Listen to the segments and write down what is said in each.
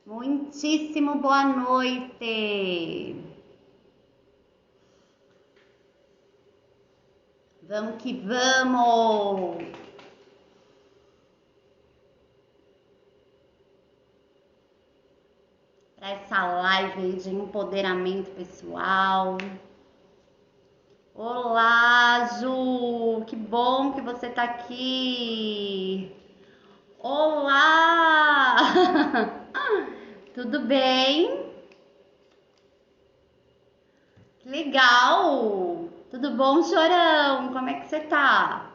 Muitíssimo boa noite. Vamos que vamos. Para essa live aí de empoderamento pessoal. Olá, Ju. Que bom que você tá aqui. Olá. Tudo bem? Que legal! Tudo bom, Chorão? Como é que você tá?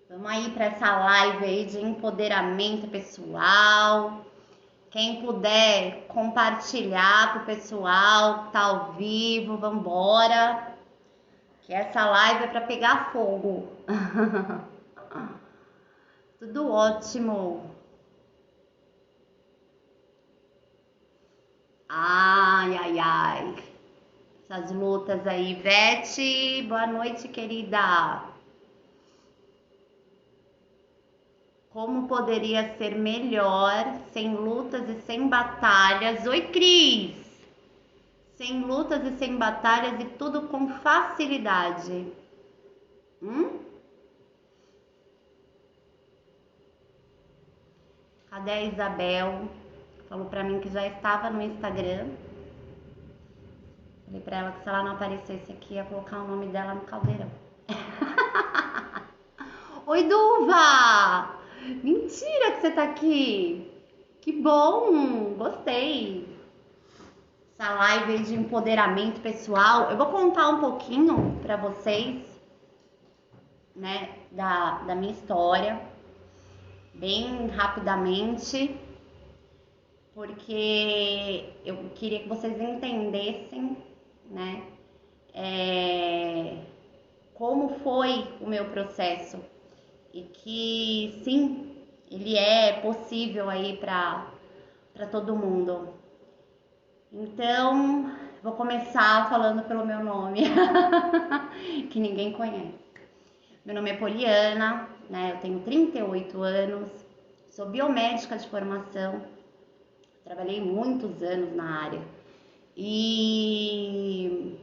Vamos aí para essa live aí de empoderamento pessoal. Quem puder compartilhar com o pessoal que tá ao vivo, vambora. Que essa live é para pegar fogo. Tudo ótimo. Ai, ai, ai. Essas lutas aí. Vete, boa noite, querida. Como poderia ser melhor sem lutas e sem batalhas? Oi, Cris! Sem lutas e sem batalhas e tudo com facilidade. Cadê a Isabel? Falou pra mim que já estava no Instagram. Falei pra ela que se ela não aparecesse aqui, ia colocar o nome dela no caldeirão. Oi, Duva! Mentira que você tá aqui! Que bom! Gostei! Essa live de empoderamento pessoal. Eu vou contar um pouquinho pra vocês, né, da minha história, bem rapidamente, porque eu queria que vocês entendessem, né, como foi o meu processo e que sim, ele é possível aí para todo mundo. Então, vou começar falando pelo meu nome, que ninguém conhece. Meu nome é Poliana, né? Eu tenho 38 anos, sou biomédica de formação, trabalhei muitos anos na área. E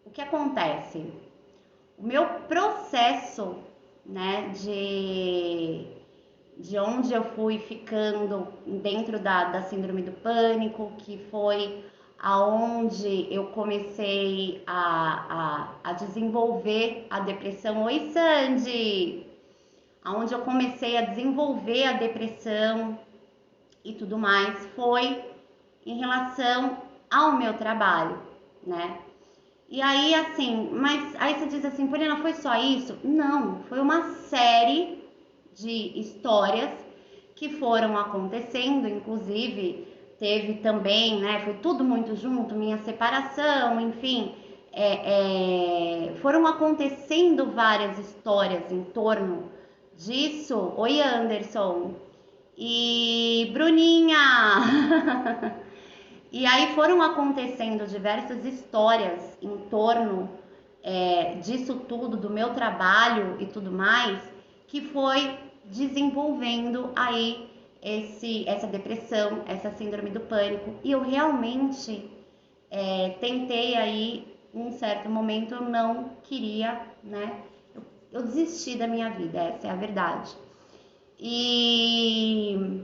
o que acontece? O meu processo, né, de onde eu fui ficando dentro da síndrome do pânico, que foi aonde eu comecei a desenvolver a depressão. Oi, Sandy! Aonde eu comecei a desenvolver a depressão e tudo mais foi em relação ao meu trabalho, né? E aí, assim, mas aí você diz assim, Poliana, foi só isso? Não, foi uma série de histórias que foram acontecendo, inclusive teve também, né, foi tudo muito junto, minha separação, enfim, foram acontecendo várias histórias em torno disso. Oi, Anderson e Bruninha! E aí foram acontecendo diversas histórias em torno disso tudo, do meu trabalho e tudo mais, que foi desenvolvendo aí essa depressão, essa síndrome do pânico. E eu realmente tentei aí, em um certo momento, eu não queria, né? Eu desisti da minha vida, essa é a verdade. E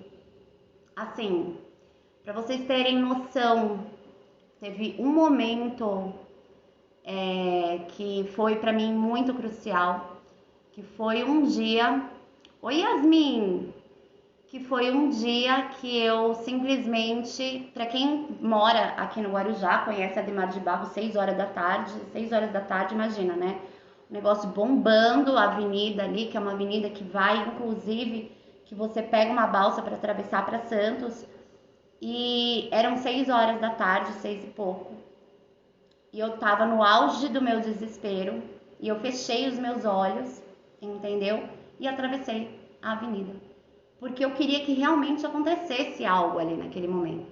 assim, para vocês terem noção, teve um momento que foi para mim muito crucial, que foi um dia, oi Yasmin, que foi um dia que eu simplesmente, para quem mora aqui no Guarujá, conhece a Ademar de Barros, 6 horas da tarde, imagina, né? O negócio bombando, a avenida ali, que é uma avenida que vai, inclusive, que você pega uma balsa para atravessar para Santos, e eram 6 horas da tarde, 6 e pouco. E eu tava no auge do meu desespero e eu fechei os meus olhos, entendeu? E atravessei a avenida. Porque eu queria que realmente acontecesse algo ali naquele momento.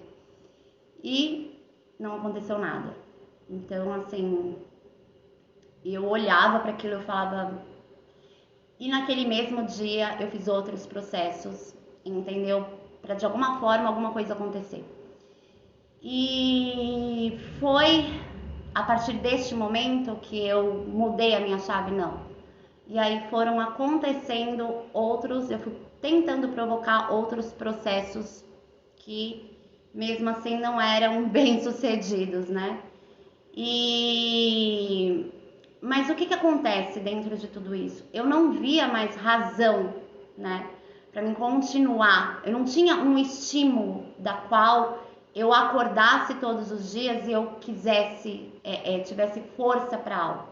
E não aconteceu nada. Então, assim, Eu olhava para aquilo e falava. E naquele mesmo dia eu fiz outros processos, entendeu? Para de alguma forma alguma coisa acontecer. E foi a partir deste momento que eu mudei a minha chave, não. E aí foram acontecendo outros, eu fui tentando provocar outros processos que mesmo assim não eram bem sucedidos, né? E mas o que que acontece dentro de tudo isso? Eu não via mais razão, né, para mim continuar. Eu não tinha um estímulo da qual eu acordasse todos os dias e eu quisesse, tivesse força para algo.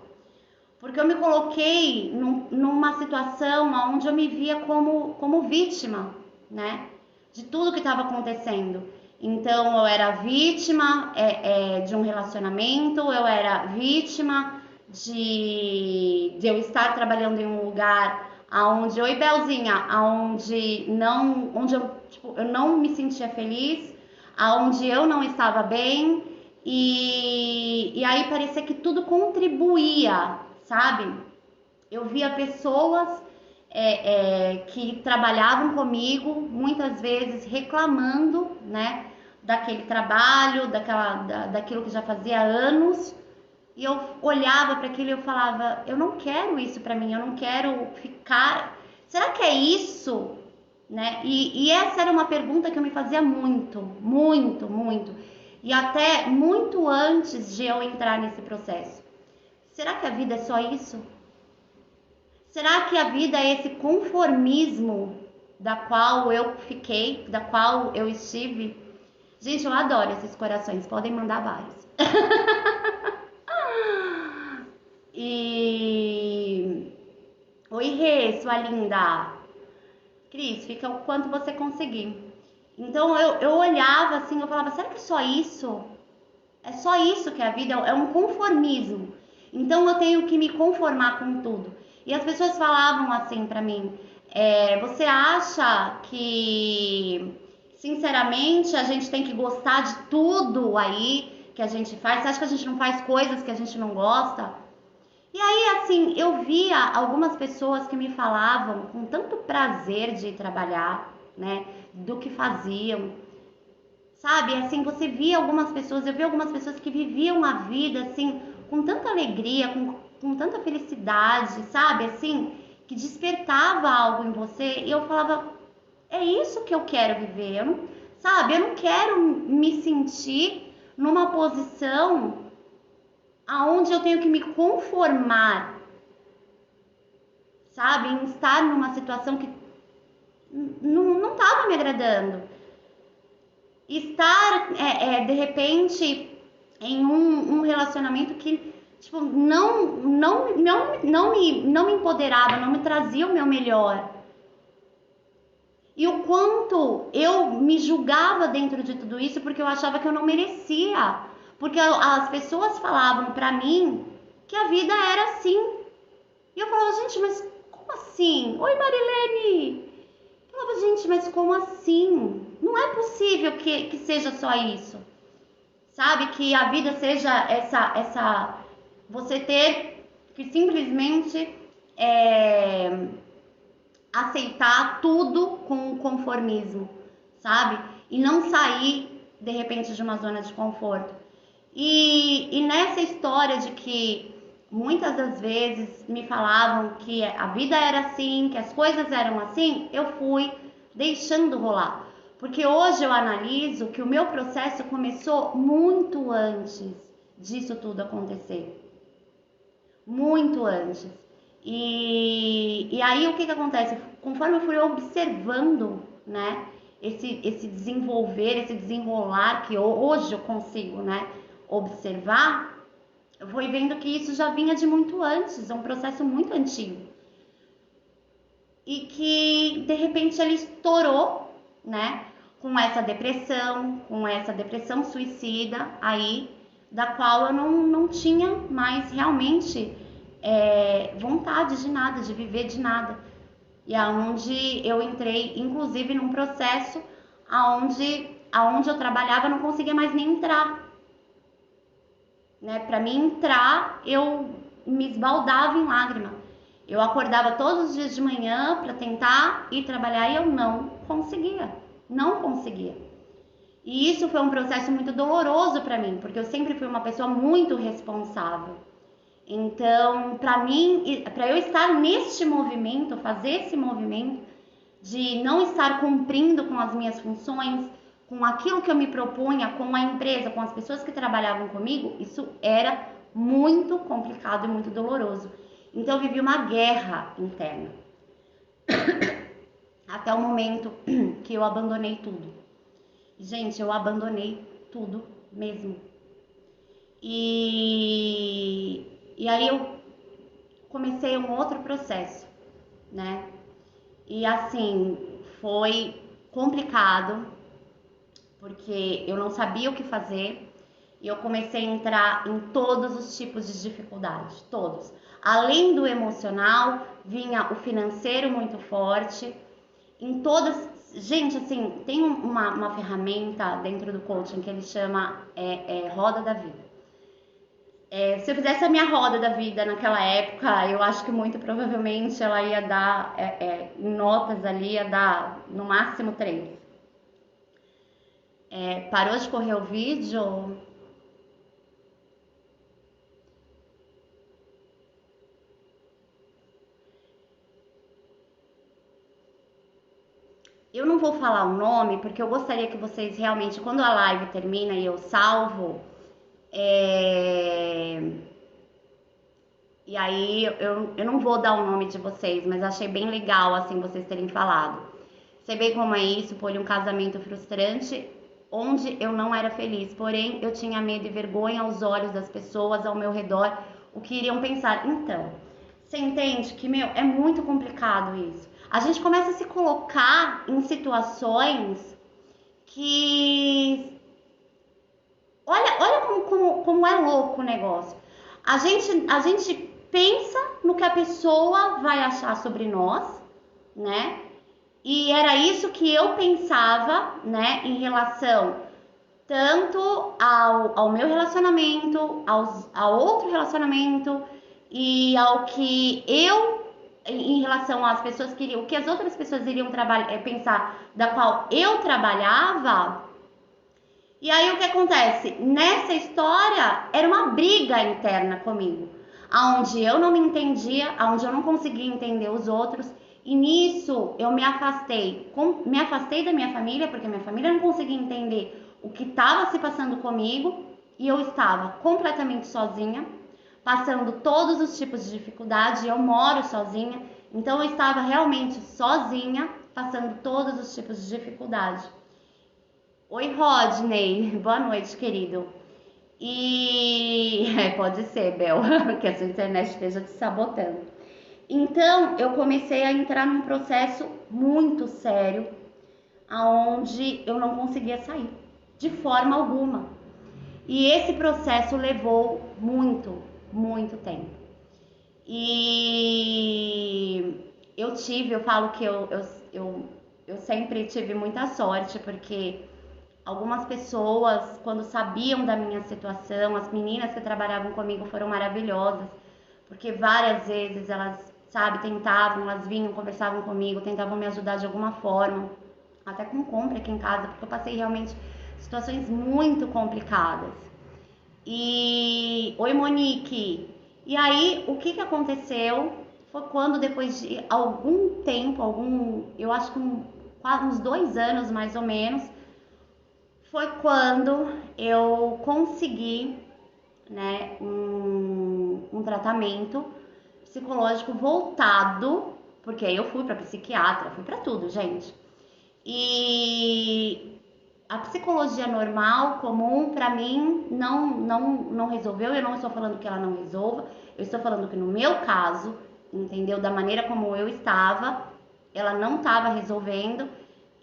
Porque eu me coloquei numa situação onde eu me via como vítima, né? De tudo que estava acontecendo. Então, eu era vítima de um relacionamento, eu era vítima de eu estar trabalhando em um lugar aonde, oi Belzinha, aonde não, onde eu, tipo, eu não me sentia feliz, aonde eu não estava bem, e aí parecia que tudo contribuía, sabe? Eu via pessoas que trabalhavam comigo, muitas vezes reclamando, né, daquele trabalho, daquilo que já fazia anos, e eu olhava para aquilo e eu falava, eu não quero isso para mim, eu não quero ficar. Será que é isso? Né? E essa era uma pergunta que eu me fazia muito, muito, muito. E até muito antes de eu entrar nesse processo. Será que a vida é só isso? Será que a vida é esse conformismo da qual eu fiquei, da qual eu estive? Gente, eu adoro esses corações, podem mandar vários. E oi, Rê, sua linda. Cris, fica o quanto você conseguir. Então eu olhava assim, eu falava, será que é só isso? É só isso que é a vida? É um conformismo. Então eu tenho que me conformar com tudo. E as pessoas falavam assim pra mim, você acha que, sinceramente, a gente tem que gostar de tudo aí que a gente faz? Você acha que a gente não faz coisas que a gente não gosta? E aí, assim, eu via algumas pessoas que me falavam com tanto prazer de trabalhar, né, do que faziam, sabe? Assim, você via algumas pessoas, eu vi algumas pessoas que viviam a vida, assim, com tanta alegria, com tanta felicidade, sabe? Assim, que despertava algo em você e eu falava, é isso que eu quero viver, eu não, sabe? Eu não quero me sentir numa posição aonde eu tenho que me conformar, sabe? Em estar numa situação que não estava me agradando. Estar, de repente, em um relacionamento que, tipo, não me empoderava, não me trazia o meu melhor. E o quanto eu me julgava dentro de tudo isso porque eu achava que eu não merecia. Porque as pessoas falavam pra mim que a vida era assim. E eu falava, gente, mas como assim? Oi, Marilene! Eu falava, gente, mas como assim? Não é possível que seja só isso. Sabe? Que a vida seja essa você ter que simplesmente aceitar tudo com conformismo, sabe? E não sair, de repente, de uma zona de conforto. E nessa história de que muitas das vezes me falavam que a vida era assim, que as coisas eram assim, eu fui deixando rolar. Porque hoje eu analiso que o meu processo começou muito antes disso tudo acontecer. Muito antes. E aí o que acontece? Conforme eu fui observando, né, esse desenvolver, esse desenrolar que hoje eu consigo, né, observar, eu fui vendo que isso já vinha de muito antes, é um processo muito antigo. E que de repente ele estourou, né, com essa depressão suicida aí, da qual eu não tinha mais realmente vontade de nada, de viver de nada. E aonde eu entrei, inclusive, num processo aonde eu trabalhava, eu não conseguia mais nem entrar. Né? Para mim entrar, eu me esbaldava em lágrima. Eu acordava todos os dias de manhã para tentar ir trabalhar e eu não conseguia. Não conseguia. E isso foi um processo muito doloroso para mim, porque eu sempre fui uma pessoa muito responsável. Então, para mim, para eu estar neste movimento, fazer esse movimento de não estar cumprindo com as minhas funções, com aquilo que eu me propunha, com a empresa, com as pessoas que trabalhavam comigo, isso era muito complicado e muito doloroso. Então, eu vivi uma guerra interna. Até o momento que eu abandonei tudo. Gente, eu abandonei tudo mesmo. E aí eu comecei um outro processo, né? E assim, foi complicado, porque eu não sabia o que fazer. E eu comecei a entrar em todos os tipos de dificuldades, todos. Além do emocional, vinha o financeiro muito forte. Em todas... Gente, assim, tem uma ferramenta dentro do coaching que ele chama Roda da Vida. Se eu fizesse a minha roda da vida naquela época, eu acho que muito provavelmente ela ia dar, em notas ali, ia dar no máximo 3. Parou de correr o vídeo? Eu não vou falar o nome, porque eu gostaria que vocês realmente, quando a live termina e eu salvo, e aí eu não vou dar o nome de vocês, mas achei bem legal, assim, vocês terem falado. Sei bem como é isso, por um casamento frustrante, onde eu não era feliz, porém eu tinha medo e vergonha aos olhos das pessoas ao meu redor, o que iriam pensar. Então, você entende que, é muito complicado isso. A gente começa a se colocar em situações que... Olha como é louco o negócio. A gente pensa no que a pessoa vai achar sobre nós, né? E era isso que eu pensava, né, em relação tanto ao meu relacionamento, ao outro relacionamento e ao que eu, em relação às pessoas que o que as outras pessoas iriam pensar da qual eu trabalhava. E aí o que acontece? Nessa história era uma briga interna comigo, aonde eu não me entendia, aonde eu não conseguia entender os outros. E nisso eu me afastei da minha família, porque minha família não conseguia entender o que estava se passando comigo, e eu estava completamente sozinha, passando todos os tipos de dificuldade. Eu moro sozinha, então eu estava realmente sozinha, passando todos os tipos de dificuldade. Oi, Rodney, boa noite, querido. E pode ser, Bel, que a sua internet esteja te sabotando. Então, eu comecei a entrar num processo muito sério, aonde eu não conseguia sair, de forma alguma. E esse processo levou muito tempo. E eu falo que eu sempre tive muita sorte, porque algumas pessoas, quando sabiam da minha situação, as meninas que trabalhavam comigo foram maravilhosas, porque várias vezes elas, tentavam, elas vinham, conversavam comigo, tentavam me ajudar de alguma forma, até com compra aqui em casa, porque eu passei realmente situações muito complicadas. E oi, Monique. E aí, o que aconteceu foi quando, depois de algum tempo, eu acho que quase uns 2 anos mais ou menos, foi quando eu consegui, né, um tratamento psicológico voltado, porque aí eu fui para psiquiatra, fui para tudo, gente. E a psicologia normal, comum, para mim não resolveu. Eu não estou falando que ela não resolva, eu estou falando que no meu caso, entendeu, da maneira como eu estava, ela não estava resolvendo.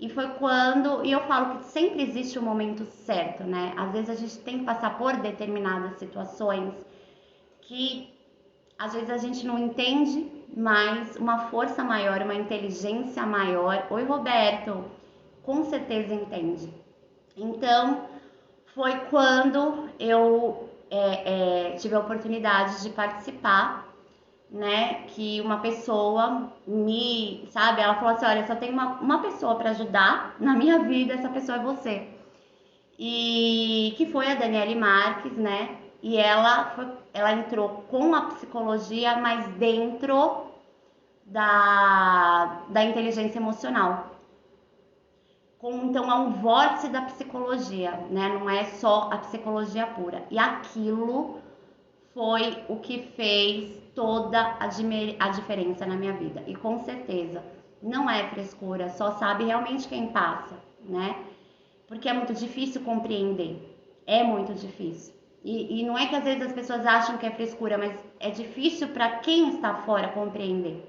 E foi quando, e eu falo que sempre existe um momento certo, né? Às vezes a gente tem que passar por determinadas situações que às vezes a gente não entende, mas uma força maior, uma inteligência maior, oi Roberto, com certeza entende. Então, foi quando eu tive a oportunidade de participar, né? Que uma pessoa sabe, ela falou assim, olha, só tem uma pessoa para ajudar na minha vida, essa pessoa é você. E que foi a Daniele Marques, né? E ela entrou com a psicologia, mas dentro da inteligência emocional. Então é um vórtice da psicologia, né? Não é só a psicologia pura. E aquilo foi o que fez toda a diferença na minha vida. E com certeza não é frescura, só sabe realmente quem passa, né? Porque é muito difícil compreender. É muito difícil. E não é que às vezes as pessoas acham que é frescura, mas é difícil para quem está fora compreender.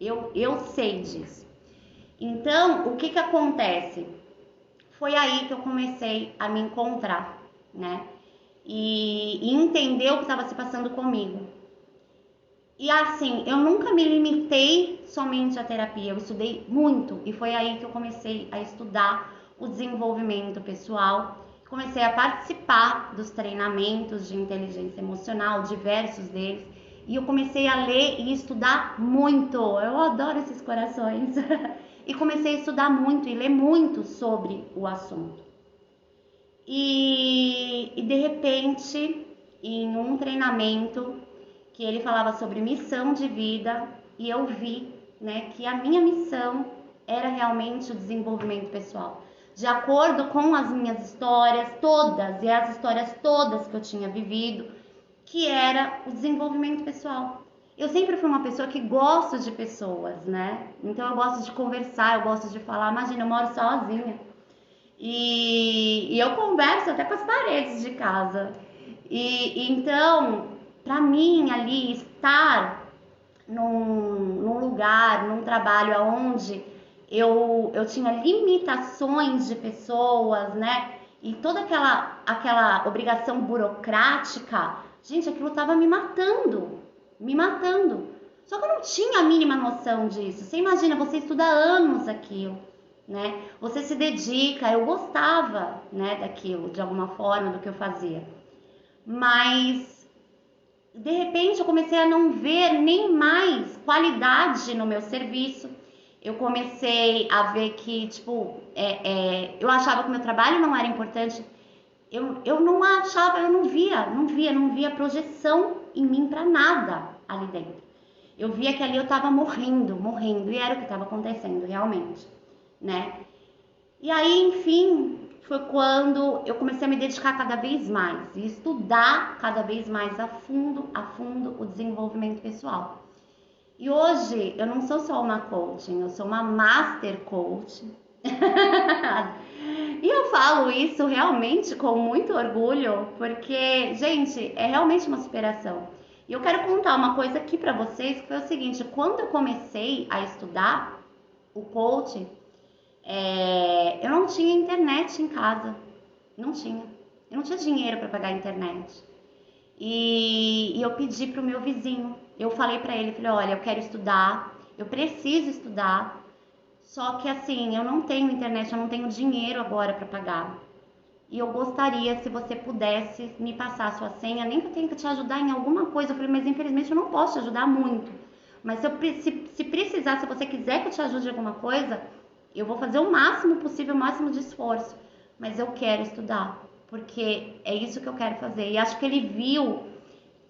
Eu sei disso. Então, o que acontece? Foi aí que eu comecei a me encontrar, né? E entender o que estava se passando comigo. E assim, eu nunca me limitei somente à terapia, eu estudei muito. E foi aí que eu comecei a estudar o desenvolvimento pessoal. Comecei a participar dos treinamentos de inteligência emocional, diversos deles. E eu comecei a ler e estudar muito. Eu adoro esses corações. E comecei a estudar muito e ler muito sobre o assunto. E de repente, em um treinamento que ele falava sobre missão de vida, e eu vi, né, que a minha missão era realmente o desenvolvimento pessoal. De acordo com as minhas histórias todas, e as histórias todas que eu tinha vivido, que era o desenvolvimento pessoal. Eu sempre fui uma pessoa que gosto de pessoas, né? Então eu gosto de conversar, eu gosto de falar. Imagina, eu moro sozinha. E eu converso até com as paredes de casa. Então, para mim ali, estar num lugar, num trabalho onde eu tinha limitações de pessoas, né? E toda aquela obrigação burocrática, gente, aquilo tava me matando. Só que eu não tinha a mínima noção disso. Você imagina, você estuda anos aquilo, né? Você se dedica, eu gostava, né, daquilo, de alguma forma, do que eu fazia. Mas, de repente, eu comecei a não ver nem mais qualidade no meu serviço. Eu comecei a ver que, tipo, eu achava que o meu trabalho não era importante. Eu não achava, eu não via projeção em mim para nada ali dentro. Eu via que ali eu tava morrendo, e era o que estava acontecendo realmente, né? E aí, enfim, foi quando eu comecei a me dedicar cada vez mais e estudar cada vez mais a fundo o desenvolvimento pessoal. E hoje eu não sou só uma coaching, eu sou uma master coach. E eu falo isso realmente com muito orgulho, porque, gente, é realmente uma superação. E eu quero contar uma coisa aqui pra vocês, que foi o seguinte: quando eu comecei a estudar o coaching, eu não tinha internet em casa. Não tinha. Eu não tinha dinheiro para pagar a internet. E eu pedi pro meu vizinho. Eu falei pra ele, falei, olha, eu quero estudar, eu preciso estudar. Só que assim, eu não tenho internet, eu não tenho dinheiro agora para pagar. E eu gostaria, se você pudesse me passar a sua senha, nem que eu tenha que te ajudar em alguma coisa. Eu falei, mas infelizmente eu não posso te ajudar muito. Mas se precisar, se você quiser que eu te ajude em alguma coisa, eu vou fazer o máximo possível, o máximo de esforço. Mas eu quero estudar, porque é isso que eu quero fazer. E acho que ele viu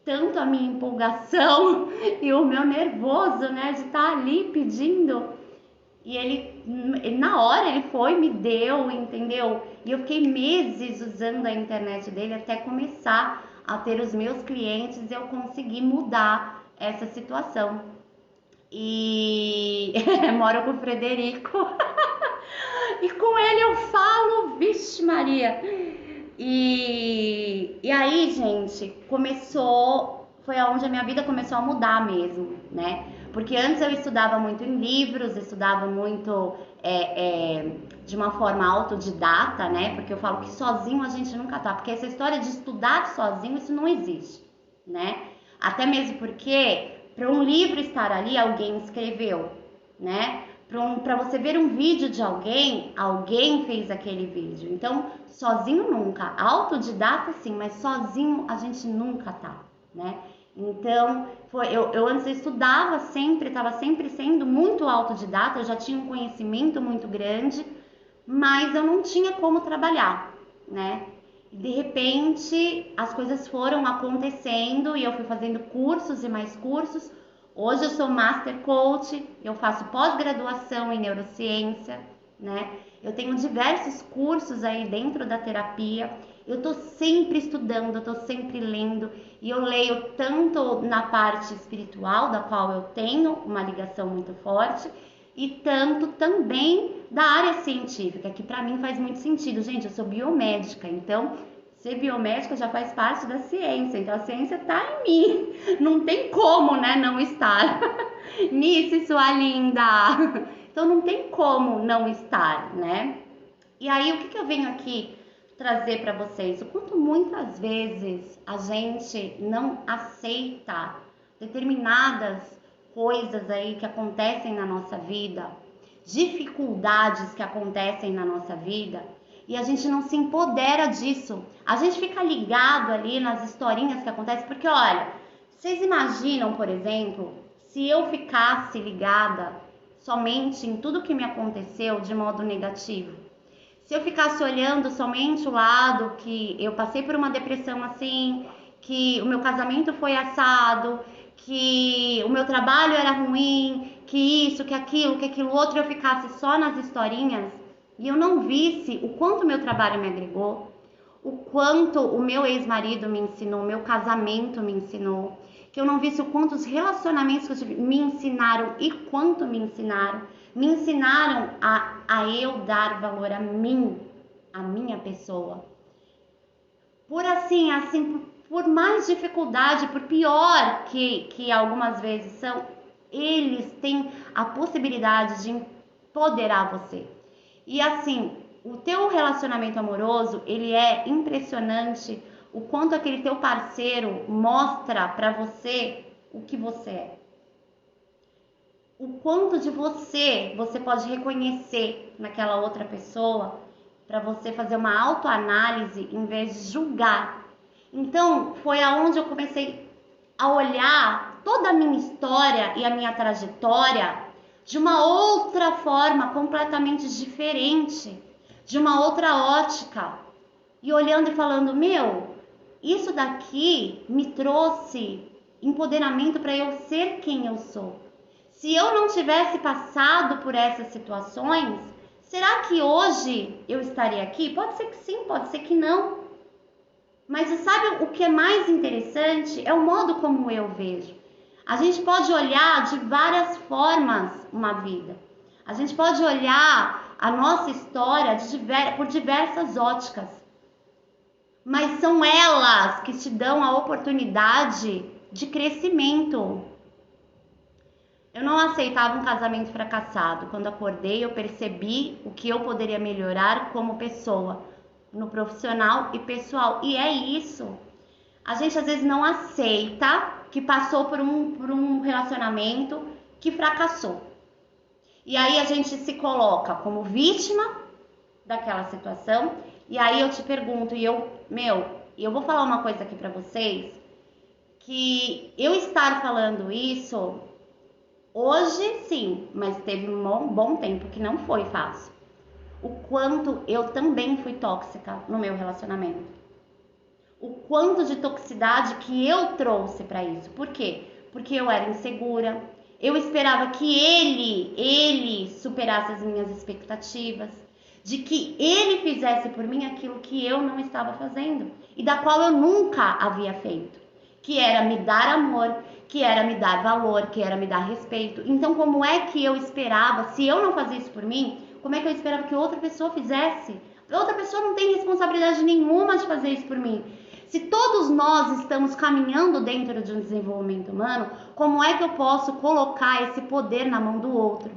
tanto a minha empolgação e o meu nervoso, né, de estar ali pedindo. E ele na hora, ele foi, me deu, entendeu? E eu fiquei meses usando a internet dele até começar a ter os meus clientes e eu consegui mudar essa situação. E moro com o Frederico. E com ele eu falo, vixe Maria. E aí, gente, foi aonde a minha vida começou a mudar mesmo, né? Porque antes eu estudava muito em livros, estudava muito de uma forma autodidata, né? Porque eu falo que sozinho a gente nunca tá. Porque essa história de estudar sozinho, isso não existe, né? Até mesmo porque para um livro estar ali, alguém escreveu, né? Para você ver um vídeo de alguém, alguém fez aquele vídeo. Então, sozinho nunca. Autodidata sim, mas sozinho a gente nunca tá, né? Então, eu antes estudava sempre, estava sempre sendo muito autodidata, eu já tinha um conhecimento muito grande, mas eu não tinha como trabalhar, né? E de repente, as coisas foram acontecendo e eu fui fazendo cursos e mais cursos. Hoje eu sou Master Coach, eu faço pós-graduação em neurociência, né? Eu tenho diversos cursos aí dentro da terapia. Eu tô sempre estudando, eu tô sempre lendo e eu leio tanto na parte espiritual, da qual eu tenho uma ligação muito forte, e tanto também da área científica, que para mim faz muito sentido. Gente, eu sou biomédica, então ser biomédica já faz parte da ciência, então a ciência tá em mim, não tem como, né, não estar. Nisso, sua linda! Então não tem como não estar, né? E aí, o que eu venho aqui trazer para vocês? O quanto muitas vezes a gente não aceita determinadas coisas aí que acontecem na nossa vida, dificuldades que acontecem na nossa vida, e a gente não se empodera disso. A gente fica ligado ali nas historinhas que acontecem, porque olha, vocês imaginam, por exemplo, se eu ficasse ligada somente em tudo que me aconteceu de modo negativo? Se eu ficasse olhando somente o lado que eu passei por uma depressão assim, que o meu casamento foi assado, que o meu trabalho era ruim, que isso, que aquilo outro, eu ficasse só nas historinhas e eu não visse o quanto o meu trabalho me agregou, o quanto o meu ex-marido me ensinou, o meu casamento me ensinou, que eu não visse o quanto os relacionamentos que eu tive me ensinaram e quanto me ensinaram a eu dar valor a mim, a minha pessoa. Por assim, por mais dificuldade, por pior que algumas vezes são, eles têm a possibilidade de empoderar você. E assim, o teu relacionamento amoroso, ele é impressionante o quanto aquele teu parceiro mostra pra você o que você é. O quanto de você pode reconhecer naquela outra pessoa para você fazer uma autoanálise em vez de julgar. Então, foi aonde eu comecei a olhar toda a minha história e a minha trajetória de uma outra forma completamente diferente, de uma outra ótica. E olhando e falando, meu, isso daqui me trouxe empoderamento para eu ser quem eu sou. Se eu não tivesse passado por essas situações, será que hoje eu estaria aqui? Pode ser que sim, pode ser que não. Mas sabe o que é mais interessante? É o modo como eu vejo. A gente pode olhar de várias formas uma vida. A gente pode olhar a nossa história por diversas óticas. Mas são elas que te dão a oportunidade de crescimento. Eu não aceitava um casamento fracassado. Quando acordei, eu percebi o que eu poderia melhorar como pessoa, no profissional e pessoal. E é isso. A gente às vezes não aceita que passou por um relacionamento que fracassou. E aí a gente se coloca como vítima daquela situação. E aí eu te pergunto, eu vou falar uma coisa aqui pra vocês, que eu estar falando isso hoje sim, mas teve um bom tempo que não foi fácil. O quanto eu também fui tóxica no meu relacionamento. O quanto de toxicidade que eu trouxe para isso. Por quê? Porque eu era insegura. Eu esperava que ele superasse as minhas expectativas. De que ele fizesse por mim aquilo que eu não estava fazendo. E da qual eu nunca havia feito. Que era me dar amor, que era me dar valor, que era me dar respeito. Então, como é que eu esperava, se eu não fazia isso por mim, como é que eu esperava que outra pessoa fizesse? Outra pessoa não tem responsabilidade nenhuma de fazer isso por mim. Se todos nós estamos caminhando dentro de um desenvolvimento humano, como é que eu posso colocar esse poder na mão do outro?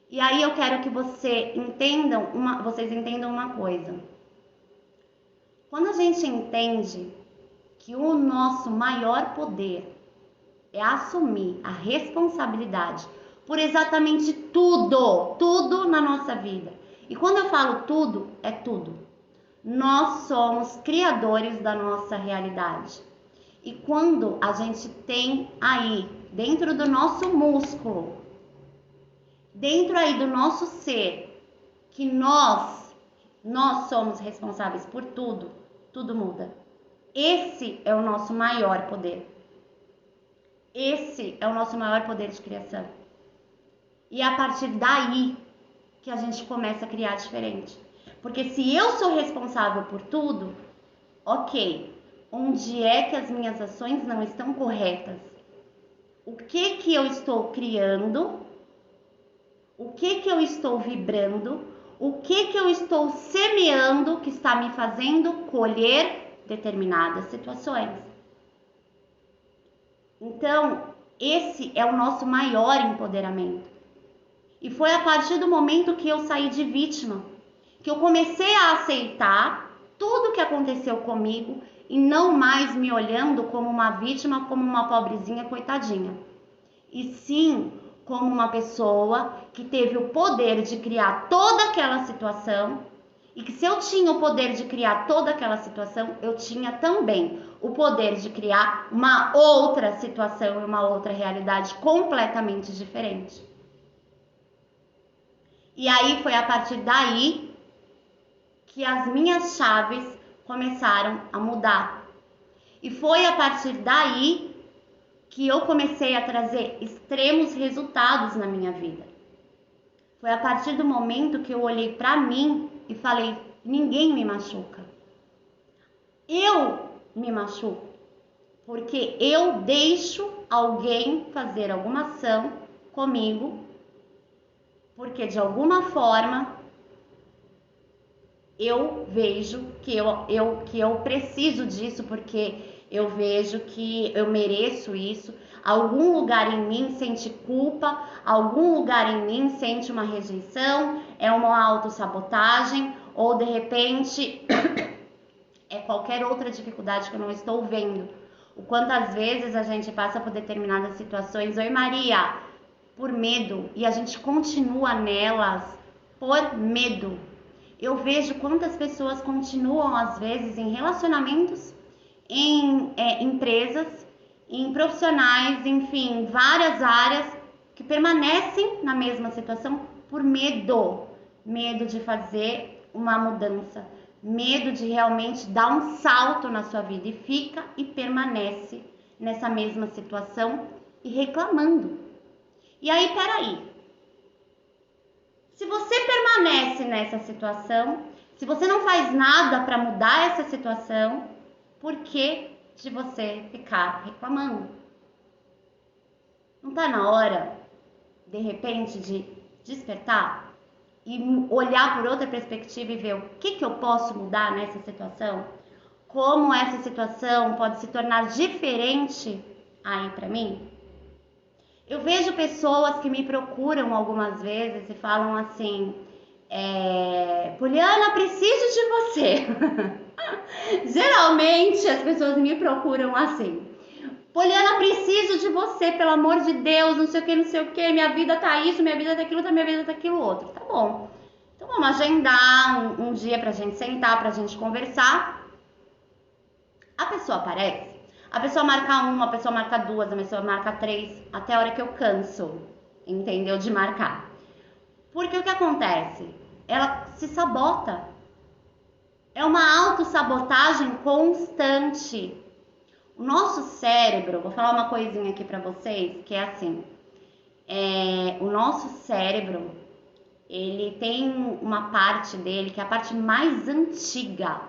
E aí eu quero que vocês entendam uma coisa. Quando a gente entende que o nosso maior poder é assumir a responsabilidade por exatamente tudo na nossa vida. E quando eu falo tudo, é tudo. Nós somos criadores da nossa realidade. E quando a gente tem aí, dentro do nosso músculo, dentro aí do nosso ser, que nós somos responsáveis por tudo, tudo muda. Esse é o nosso maior poder. Esse é o nosso maior poder de criação. E é a partir daí que a gente começa a criar diferente. Porque se eu sou responsável por tudo, ok, onde é que as minhas ações não estão corretas? O que eu estou criando? O que eu estou vibrando? O que eu estou semeando que está me fazendo colher determinadas situações? Então, esse é o nosso maior empoderamento. E foi a partir do momento que eu saí de vítima, que eu comecei a aceitar tudo que aconteceu comigo e não mais me olhando como uma vítima, como uma pobrezinha coitadinha. E sim como uma pessoa que teve o poder de criar toda aquela situação e que se eu tinha o poder de criar toda aquela situação, eu tinha também o poder de criar uma outra situação e uma outra realidade completamente diferente. E aí foi a partir daí que as minhas chaves começaram a mudar. E foi a partir daí que eu comecei a trazer extremos resultados na minha vida. Foi a partir do momento que eu olhei para mim e falei: ninguém me machuca. Eu me machuco, porque eu deixo alguém fazer alguma ação comigo, porque de alguma forma eu vejo que eu preciso disso, porque eu vejo que eu mereço isso. Algum lugar em mim sente culpa, algum lugar em mim sente uma rejeição, é uma autossabotagem, ou de repente é qualquer outra dificuldade que eu não estou vendo. O quantas vezes a gente passa por determinadas situações, oi Maria, por medo, e a gente continua nelas por medo. Eu vejo quantas pessoas continuam, às vezes, em relacionamentos, em empresas, em profissionais, enfim, várias áreas que permanecem na mesma situação por medo. Medo de fazer uma mudança, medo de realmente dar um salto na sua vida e fica e permanece nessa mesma situação e reclamando. E aí, peraí. Se você permanece nessa situação, se você não faz nada para mudar essa situação, por que de você ficar reclamando? Não tá na hora, de repente, de despertar e olhar por outra perspectiva e ver o que eu posso mudar nessa situação? Como essa situação pode se tornar diferente aí para mim? Eu vejo pessoas que me procuram algumas vezes e falam assim: Poliana, preciso de você. Geralmente as pessoas me procuram assim: Poliana, preciso de você, pelo amor de Deus, não sei o que, minha vida tá isso, minha vida tá aquilo, minha vida tá aquilo outro. Tá bom. Então vamos agendar um dia pra gente sentar, pra gente conversar. A pessoa aparece. A pessoa marca uma, a pessoa marca duas, a pessoa marca três, até a hora que eu canso, entendeu? De marcar. Porque o que acontece? Ela se sabota. É uma autossabotagem constante. O nosso cérebro, vou falar uma coisinha aqui pra vocês, que é assim. O nosso cérebro, ele tem uma parte dele, que é a parte mais antiga,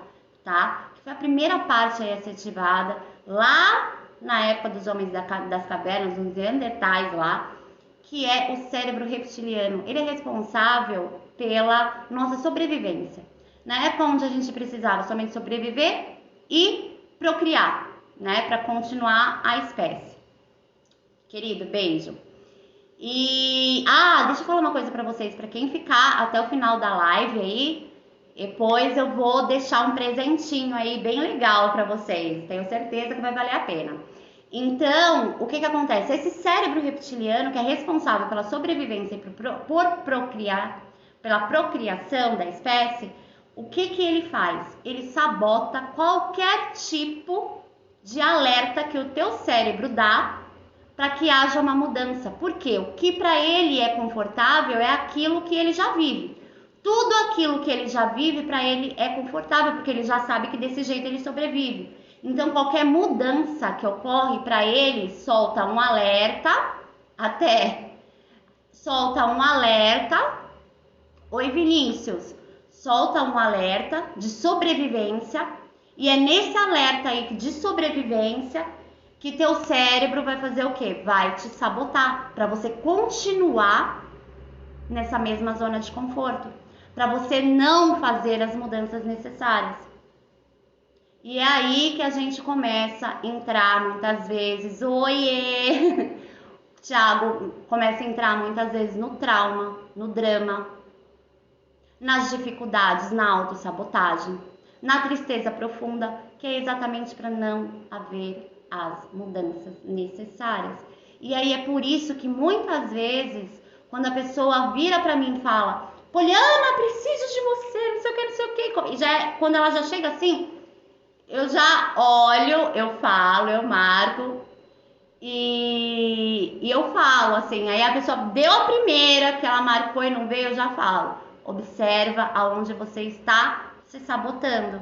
tá? Que foi a primeira parte aí a ser ativada lá na época dos homens das cavernas, dos neandertais lá, que é o cérebro reptiliano. Ele é responsável pela nossa sobrevivência. Na época onde a gente precisava somente sobreviver e procriar, né, para continuar a espécie. Querido, beijo. E deixa eu falar uma coisa para vocês, para quem ficar até o final da live aí, depois eu vou deixar um presentinho aí bem legal para vocês. Tenho certeza que vai valer a pena. Então, o que acontece? Esse cérebro reptiliano, que é responsável pela sobrevivência e pela procriação da espécie, o que ele faz? Ele sabota qualquer tipo de alerta que o teu cérebro dá para que haja uma mudança. Por quê? O que para ele é confortável é aquilo que ele já vive. Tudo aquilo que ele já vive para ele é confortável, porque ele já sabe que desse jeito ele sobrevive. Então, qualquer mudança que ocorre para ele solta um alerta, solta um alerta. Oi, Vinícius, solta um alerta de sobrevivência, e é nesse alerta aí de sobrevivência que teu cérebro vai fazer o quê? Vai te sabotar para você continuar nessa mesma zona de conforto, para você não fazer as mudanças necessárias. E é aí que a gente começa a entrar muitas vezes, oiê! Thiago começa a entrar muitas vezes no trauma, no drama, nas dificuldades, na autossabotagem, na tristeza profunda, que é exatamente para não haver as mudanças necessárias. E aí é por isso que muitas vezes, quando a pessoa vira para mim e fala: Poliana, preciso de você, não sei o que, não sei o que, e quando ela já chega assim, eu já olho, eu falo, eu marco e eu falo assim. Aí a pessoa deu a primeira que ela marcou e não veio, eu já falo: observa aonde você está se sabotando,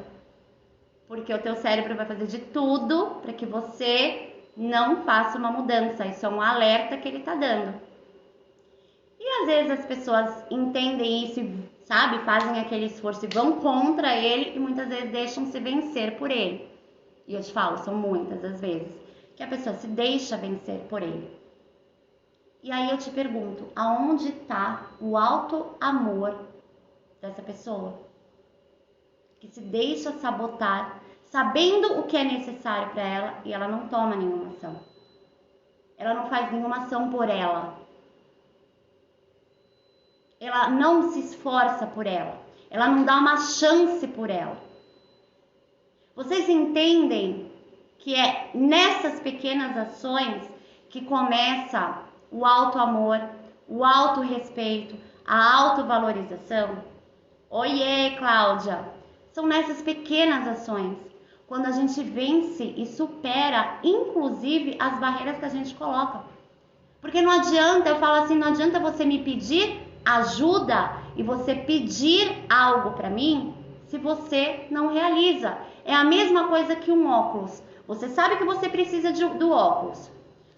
porque o teu cérebro vai fazer de tudo para que você não faça uma mudança. Isso é um alerta que ele está dando. E às vezes as pessoas entendem isso, sabe, fazem aquele esforço e vão contra ele, e muitas vezes deixam se vencer por ele. E eu te falo, são muitas as vezes que a pessoa se deixa vencer por ele. E aí eu te pergunto, aonde está o auto-amor dessa pessoa? Que se deixa sabotar, sabendo o que é necessário para ela, e ela não toma nenhuma ação. Ela não faz nenhuma ação por ela. Ela não se esforça por ela. Ela não dá uma chance por ela. Vocês entendem que é nessas pequenas ações que começa o auto-amor, o auto-respeito, a auto-valorização? Oiê, Cláudia! São nessas pequenas ações, quando a gente vence e supera, inclusive, as barreiras que a gente coloca. Porque não adianta, eu falo assim, não adianta você me pedir ajuda e você pedir algo para mim se você não realiza. É a mesma coisa que um óculos. Você sabe que você precisa do óculos,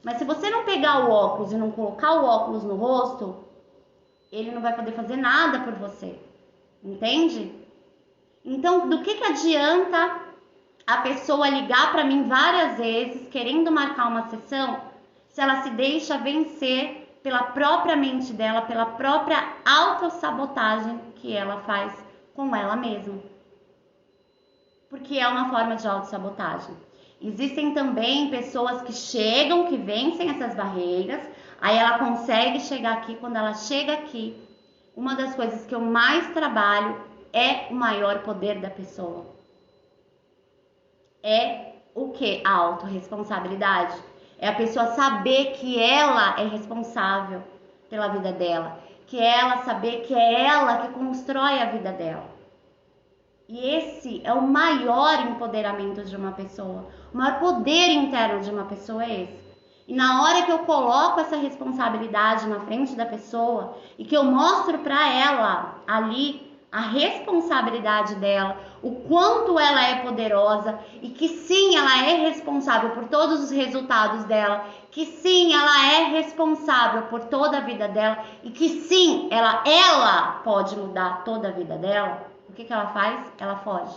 mas se você não pegar o óculos e não colocar o óculos no rosto, ele não vai poder fazer nada por você. Entende? Então, do que adianta a pessoa ligar para mim várias vezes querendo marcar uma sessão se ela se deixa vencer pela própria mente dela, pela própria autossabotagem que ela faz com ela mesma? Porque é uma forma de autossabotagem. Existem também pessoas que chegam, que vencem essas barreiras, aí ela consegue chegar aqui. Quando ela chega aqui, uma das coisas que eu mais trabalho é o maior poder da pessoa. É o que? A autorresponsabilidade. É a pessoa saber que ela é responsável pela vida dela, que ela saber que é ela que constrói a vida dela. E esse é o maior empoderamento de uma pessoa, o maior poder interno de uma pessoa é esse. E na hora que eu coloco essa responsabilidade na frente da pessoa e que eu mostro para ela ali a responsabilidade dela, o quanto ela é poderosa e que sim, ela é responsável por todos os resultados dela, que sim, ela é responsável por toda a vida dela e que sim, ela pode mudar toda a vida dela, o que ela faz? Ela foge.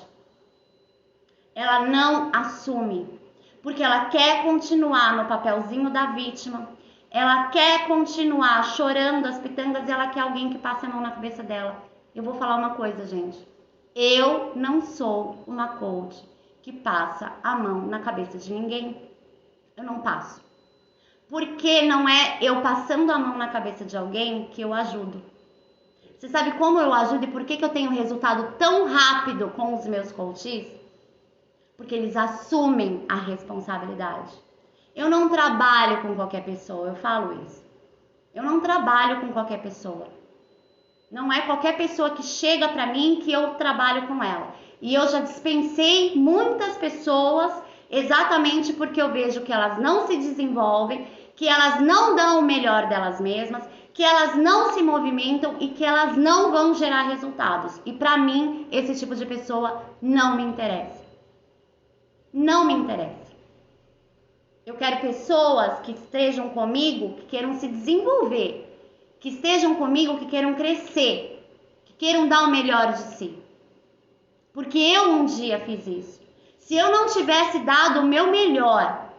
Ela não assume, porque ela quer continuar no papelzinho da vítima, ela quer continuar chorando as pitangas e ela quer alguém que passe a mão na cabeça dela. Eu vou falar uma coisa, gente. Eu não sou uma coach que passa a mão na cabeça de ninguém. Eu não passo. Porque não é eu passando a mão na cabeça de alguém que eu ajudo. Você sabe como eu ajudo e por que eu tenho resultado tão rápido com os meus coaches? Porque eles assumem a responsabilidade. Eu não trabalho com qualquer pessoa, eu falo isso. Eu não trabalho com qualquer pessoa. Não é qualquer pessoa que chega pra mim que eu trabalho com ela. E eu já dispensei muitas pessoas exatamente porque eu vejo que elas não se desenvolvem, que elas não dão o melhor delas mesmas, que elas não se movimentam e que elas não vão gerar resultados. E pra mim, esse tipo de pessoa não me interessa. Não me interessa. Eu quero pessoas que estejam comigo, que queiram se desenvolver, que estejam comigo, que queiram crescer, que queiram dar o melhor de si. Porque eu um dia fiz isso. Se eu não tivesse dado o meu melhor,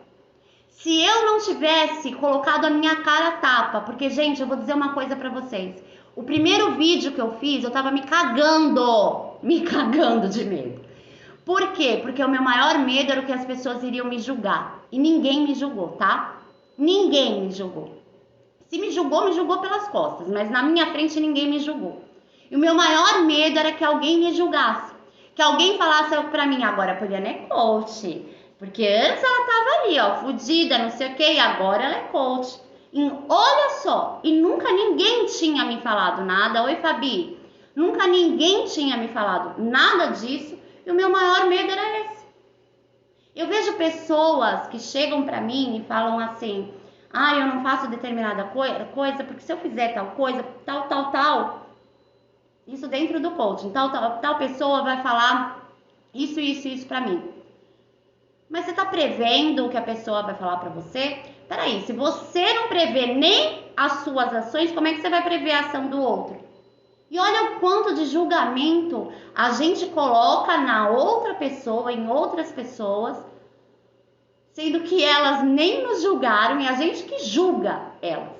se eu não tivesse colocado a minha cara a tapa, porque, gente, eu vou dizer uma coisa pra vocês. O primeiro vídeo que eu fiz, eu tava me cagando de medo. Por quê? Porque o meu maior medo era o que as pessoas iriam me julgar. E ninguém me julgou, tá? Ninguém me julgou. Se me julgou pelas costas, mas na minha frente ninguém me julgou. E o meu maior medo era que alguém me julgasse. Que alguém falasse pra mim, agora a Poliana é coach. Porque antes ela tava ali, ó, fudida, não sei o que, e agora ela é coach. E olha só, e nunca ninguém tinha me falado nada. Oi, Fabi. Nunca ninguém tinha me falado nada disso. E o meu maior medo era esse. Eu vejo pessoas que chegam pra mim e falam assim, eu não faço determinada coisa, porque se eu fizer tal coisa, tal, isso dentro do coaching, tal pessoa vai falar isso pra mim. Mas você tá prevendo o que a pessoa vai falar pra você? Peraí, se você não prevê nem as suas ações, como é que você vai prever a ação do outro? E olha o quanto de julgamento a gente coloca na outra pessoa, em outras pessoas, sendo que elas nem nos julgaram e a gente que julga elas.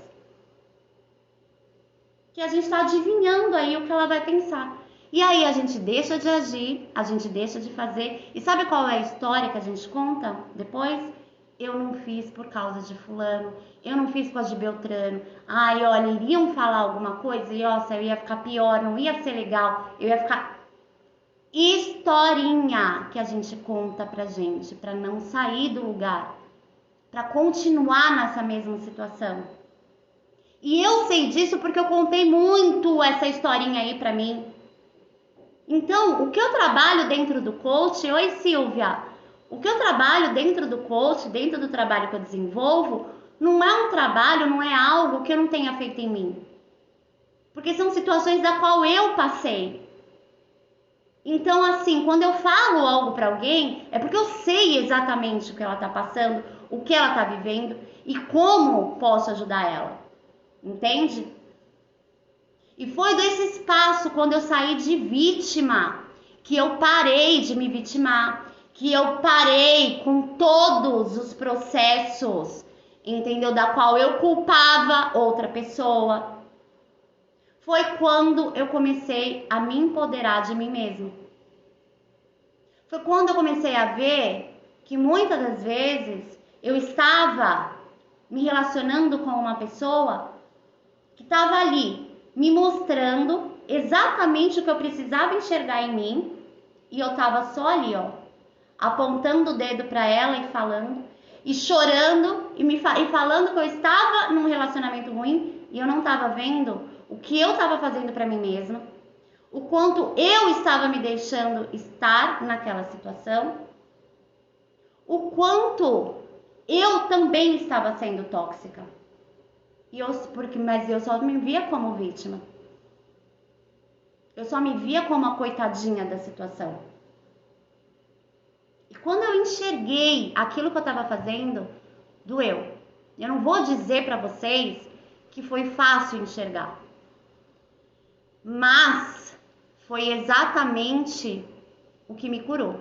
Que a gente está adivinhando aí o que ela vai pensar. E aí a gente deixa de agir, a gente deixa de fazer. E sabe qual é a história que a gente conta depois? Eu não fiz por causa de fulano, eu não fiz por causa de Beltrano. Olha, iriam falar alguma coisa e nossa, eu ia ficar pior, não ia ser legal, eu ia ficar... Historinha que a gente conta pra gente, pra não sair do lugar, pra continuar nessa mesma situação. E eu sei disso porque eu contei muito essa historinha aí pra mim. Então, o que eu trabalho dentro do coach, oi Silvia, o que eu trabalho dentro do coach, dentro do trabalho que eu desenvolvo, não é um trabalho, não é algo que eu não tenha feito em mim. Porque são situações da qual eu passei. Então, assim, quando eu falo algo pra alguém, é porque eu sei exatamente o que ela tá passando, o que ela tá vivendo e como posso ajudar ela. Entende? E foi desse espaço, quando eu saí de vítima, que eu parei de me vitimar, que eu parei com todos os processos, entendeu? Da qual eu culpava outra pessoa. Foi quando eu comecei a me empoderar de mim mesma. Foi quando eu comecei a ver que muitas das vezes eu estava me relacionando com uma pessoa que estava ali me mostrando exatamente o que eu precisava enxergar em mim e eu tava só ali, ó, apontando o dedo para ela e falando e chorando e falando que eu estava num relacionamento ruim e eu não tava vendo o que eu tava fazendo para mim mesma, o quanto eu estava me deixando estar naquela situação, o quanto eu também estava sendo tóxica. Mas eu só me via como vítima. Eu só me via como a coitadinha da situação. E quando eu enxerguei aquilo que eu estava fazendo, doeu. Eu não vou dizer para vocês que foi fácil enxergar. Mas foi exatamente o que me curou.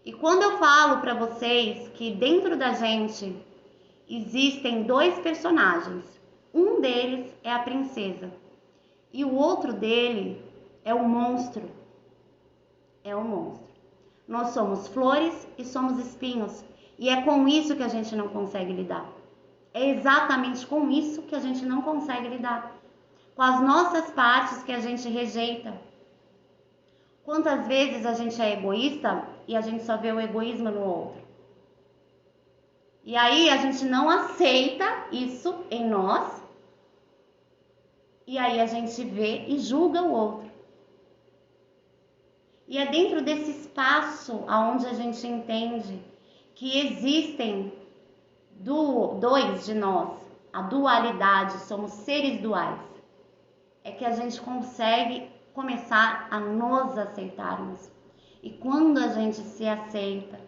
E quando eu falo para vocês que dentro da gente existem dois personagens, um deles é a princesa e o outro dele é o monstro. É o monstro. Nós somos flores e somos espinhos e é com isso que a gente não consegue lidar. É exatamente com isso que a gente não consegue lidar. Com as nossas partes que a gente rejeita. Quantas vezes a gente é egoísta e a gente só vê o egoísmo no outro? E aí a gente não aceita isso em nós. E aí a gente vê e julga o outro. E é dentro desse espaço aonde a gente entende que existem dois de nós, a dualidade, somos seres duais, é que a gente consegue começar a nos aceitarmos. E quando a gente se aceita,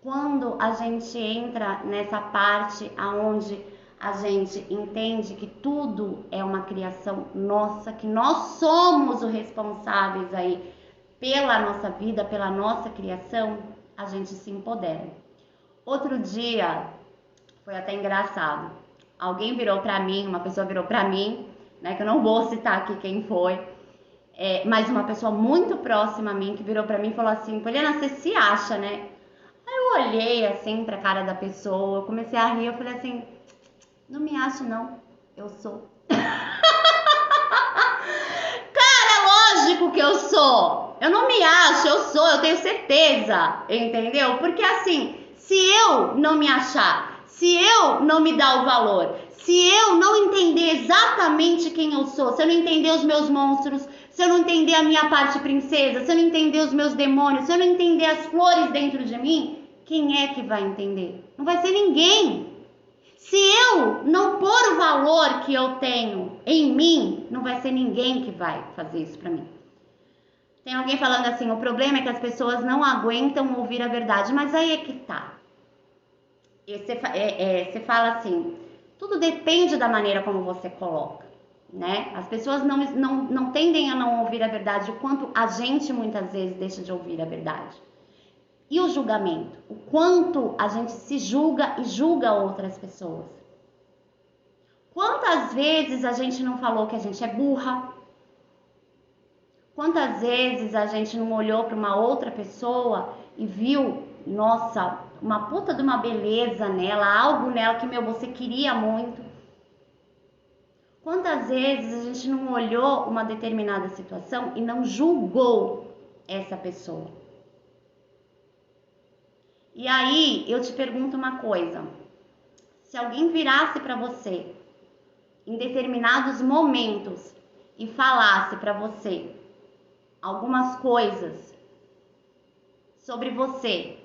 quando a gente entra nessa parte aonde a gente entende que tudo é uma criação nossa, que nós somos os responsáveis aí pela nossa vida, pela nossa criação, a gente se empodera. Outro dia, foi até engraçado, alguém virou pra mim, uma pessoa virou pra mim, né, que eu não vou citar aqui quem foi, mas uma pessoa muito próxima a mim que virou pra mim e falou assim: Poliana, você se acha, né? Aí eu olhei assim pra cara da pessoa, eu comecei a rir, eu falei assim: não me acho não, eu sou. Lógico que eu sou. Eu não me acho, eu sou, eu tenho certeza, entendeu? Porque assim, se eu não me achar, se eu não me dar o valor, se eu não entender exatamente quem eu sou, se eu não entender os meus monstros, se eu não entender a minha parte princesa, se eu não entender os meus demônios, se eu não entender as flores dentro de mim, quem é que vai entender? Não vai ser ninguém. Se eu não pôr o valor que eu tenho em mim, não vai ser ninguém que vai fazer isso pra mim. Tem alguém falando assim, o problema é que as pessoas não aguentam ouvir a verdade, mas aí é que tá. Você fala assim, tudo depende da maneira como você coloca, né? As pessoas não tendem a não ouvir a verdade, o quanto a gente muitas vezes deixa de ouvir a verdade. E o julgamento? O quanto a gente se julga e julga outras pessoas. Quantas vezes a gente não falou que a gente é burra? Quantas vezes a gente não olhou para uma outra pessoa e viu, nossa, uma puta de uma beleza nela, algo nela que, você queria muito? Quantas vezes a gente não olhou uma determinada situação e não julgou essa pessoa? E aí, eu te pergunto uma coisa. Se alguém virasse para você em determinados momentos e falasse para você algumas coisas sobre você,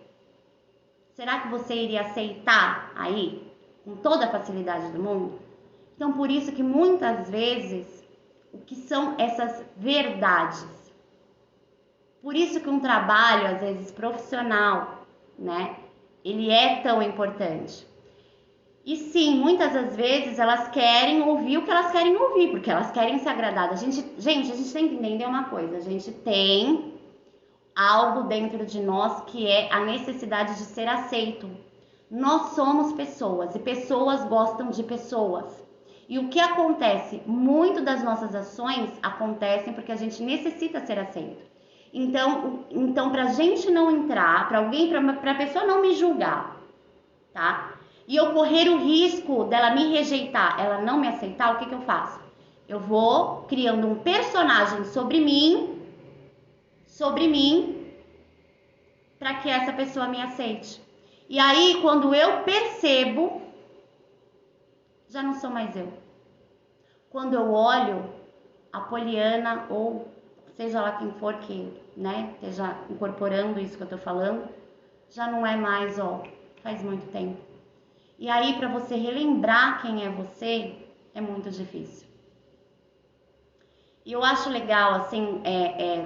será que você iria aceitar aí com toda a facilidade do mundo? Então, por isso que muitas vezes, o que são essas verdades? Por isso que um trabalho, às vezes, profissional, né? Ele é tão importante. E sim, muitas das vezes elas querem ouvir o que elas querem ouvir, porque elas querem ser agradadas. A gente tem que entender uma coisa, a gente tem algo dentro de nós que é a necessidade de ser aceito. Nós somos pessoas e pessoas gostam de pessoas. E o que acontece? Muito das nossas ações acontecem porque a gente necessita ser aceito. Então para a gente não entrar, para a pessoa não me julgar, tá? E eu correr o risco dela me rejeitar, ela não me aceitar, o que eu faço? Eu vou criando um personagem sobre mim, para que essa pessoa me aceite. E aí, quando eu percebo, já não sou mais eu. Quando eu olho a Poliana, ou seja lá quem for que, né, esteja incorporando isso que eu tô falando, já não é mais, faz muito tempo. E aí, para você relembrar quem é você, é muito difícil. E eu acho legal, assim,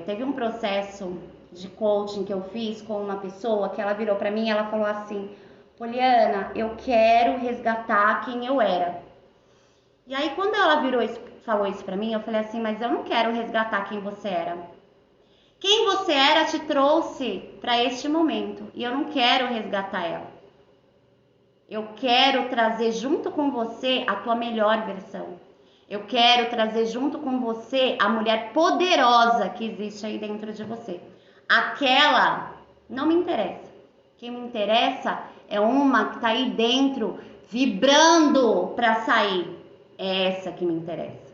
teve um processo de coaching que eu fiz com uma pessoa que ela virou para mim e ela falou assim: Poliana, eu quero resgatar quem eu era. E aí, quando ela falou isso para mim, eu falei assim: mas eu não quero resgatar quem você era. Quem você era te trouxe para este momento e eu não quero resgatar ela. Eu quero trazer junto com você a tua melhor versão. Eu quero trazer junto com você a mulher poderosa que existe aí dentro de você. Aquela não me interessa. Quem me interessa é uma que está aí dentro, vibrando para sair. É essa que me interessa.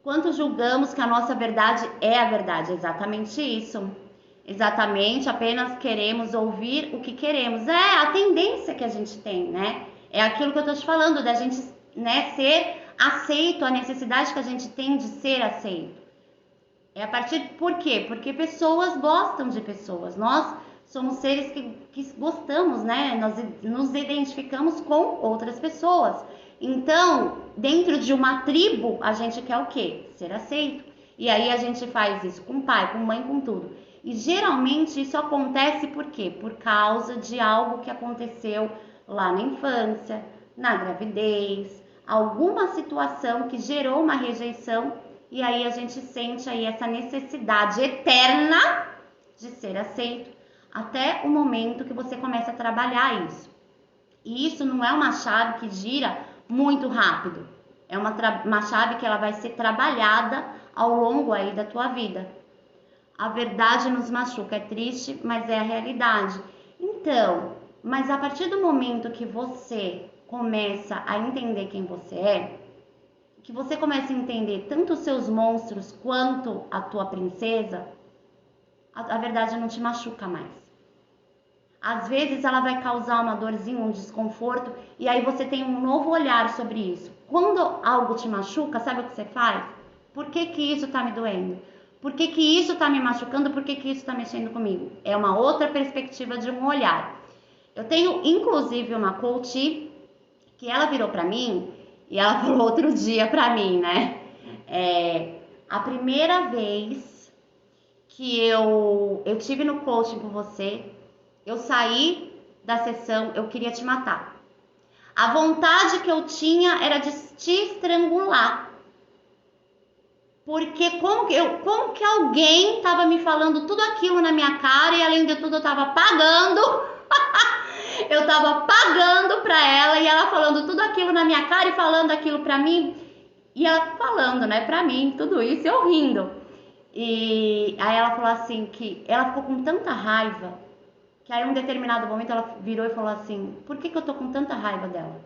Quanto julgamos que a nossa verdade é a verdade? É exatamente isso. exatamente, apenas queremos ouvir o que queremos. É a tendência que a gente tem, né? É aquilo que eu tô te falando, da gente, né, ser aceito, a necessidade que a gente tem de ser aceito. É a partir, por quê? Porque pessoas gostam de pessoas. Nós somos seres que gostamos, né? Nós nos identificamos com outras pessoas. Então, dentro de uma tribo, a gente quer o quê? Ser aceito. E aí a gente faz isso com pai, com mãe, com tudo. E geralmente isso acontece por quê? Por causa de algo que aconteceu lá na infância, na gravidez, alguma situação que gerou uma rejeição e aí a gente sente aí essa necessidade eterna de ser aceito até o momento que você começa a trabalhar isso. E isso não é uma chave que gira muito rápido. É uma chave que ela vai ser trabalhada ao longo aí da tua vida. A verdade nos machuca, é triste, mas é a realidade. Então, mas a partir do momento que você começa a entender quem você é, que você começa a entender tanto os seus monstros quanto a tua princesa, a verdade não te machuca mais. Às vezes ela vai causar uma dorzinha, um desconforto, e aí você tem um novo olhar sobre isso. Quando algo te machuca, sabe o que você faz? Por que que isso tá me doendo? Por que que isso tá me machucando? Por que que isso tá mexendo comigo? É uma outra perspectiva de um olhar. Eu tenho, inclusive, uma coach que ela virou pra mim e ela falou outro dia pra mim, né? A primeira vez que eu tive no coaching com você, eu saí da sessão, eu queria te matar. A vontade que eu tinha era de te estrangular. Porque como que alguém estava me falando tudo aquilo na minha cara e além de tudo eu estava pagando. Eu estava pagando para ela e ela falando tudo aquilo na minha cara e falando aquilo para mim. E ela falando, né, pra mim, tudo isso, eu rindo. E aí ela falou assim, que ela ficou com tanta raiva, que aí em um determinado momento ela virou e falou assim, por que eu tô com tanta raiva dela?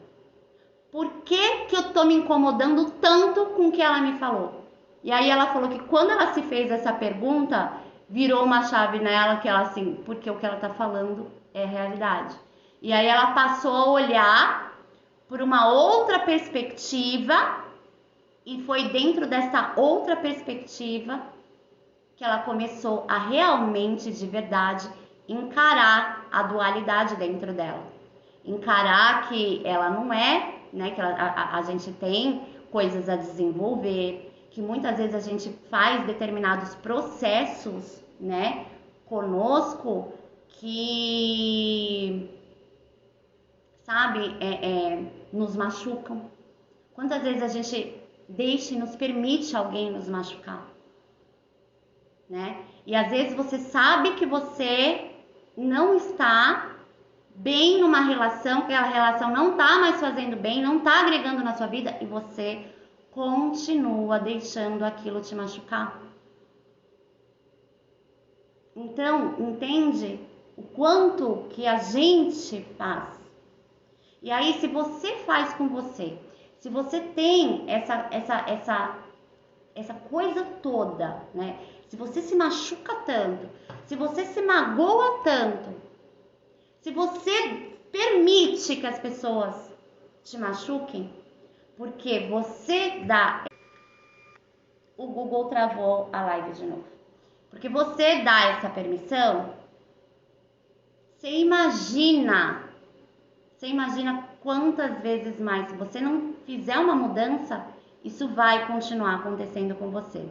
Por que eu tô me incomodando tanto com o que ela me falou? E aí ela falou que quando ela se fez essa pergunta, virou uma chave nela, que ela assim, porque o que ela tá falando é realidade. E aí ela passou a olhar por uma outra perspectiva. E foi dentro dessa outra perspectiva que ela começou a realmente, de verdade, encarar a dualidade dentro dela. Encarar que ela não é, né? Que a gente tem coisas a desenvolver, que muitas vezes a gente faz determinados processos, né? Conosco que, sabe, nos machucam. Quantas vezes a gente deixa e nos permite alguém nos machucar, né? E às vezes você sabe que você não está bem numa relação, que aquela relação não está mais fazendo bem, não está agregando na sua vida e você continua deixando aquilo te machucar. Então, entende o quanto que a gente faz. E aí, se você faz com você, se você tem essa coisa toda, né? Se você se machuca tanto, se você se magoa tanto, se você permite que as pessoas te machuquem, porque você dá... O Google travou a live de novo. Porque você dá essa permissão, você imagina quantas vezes mais, se você não fizer uma mudança, isso vai continuar acontecendo com você.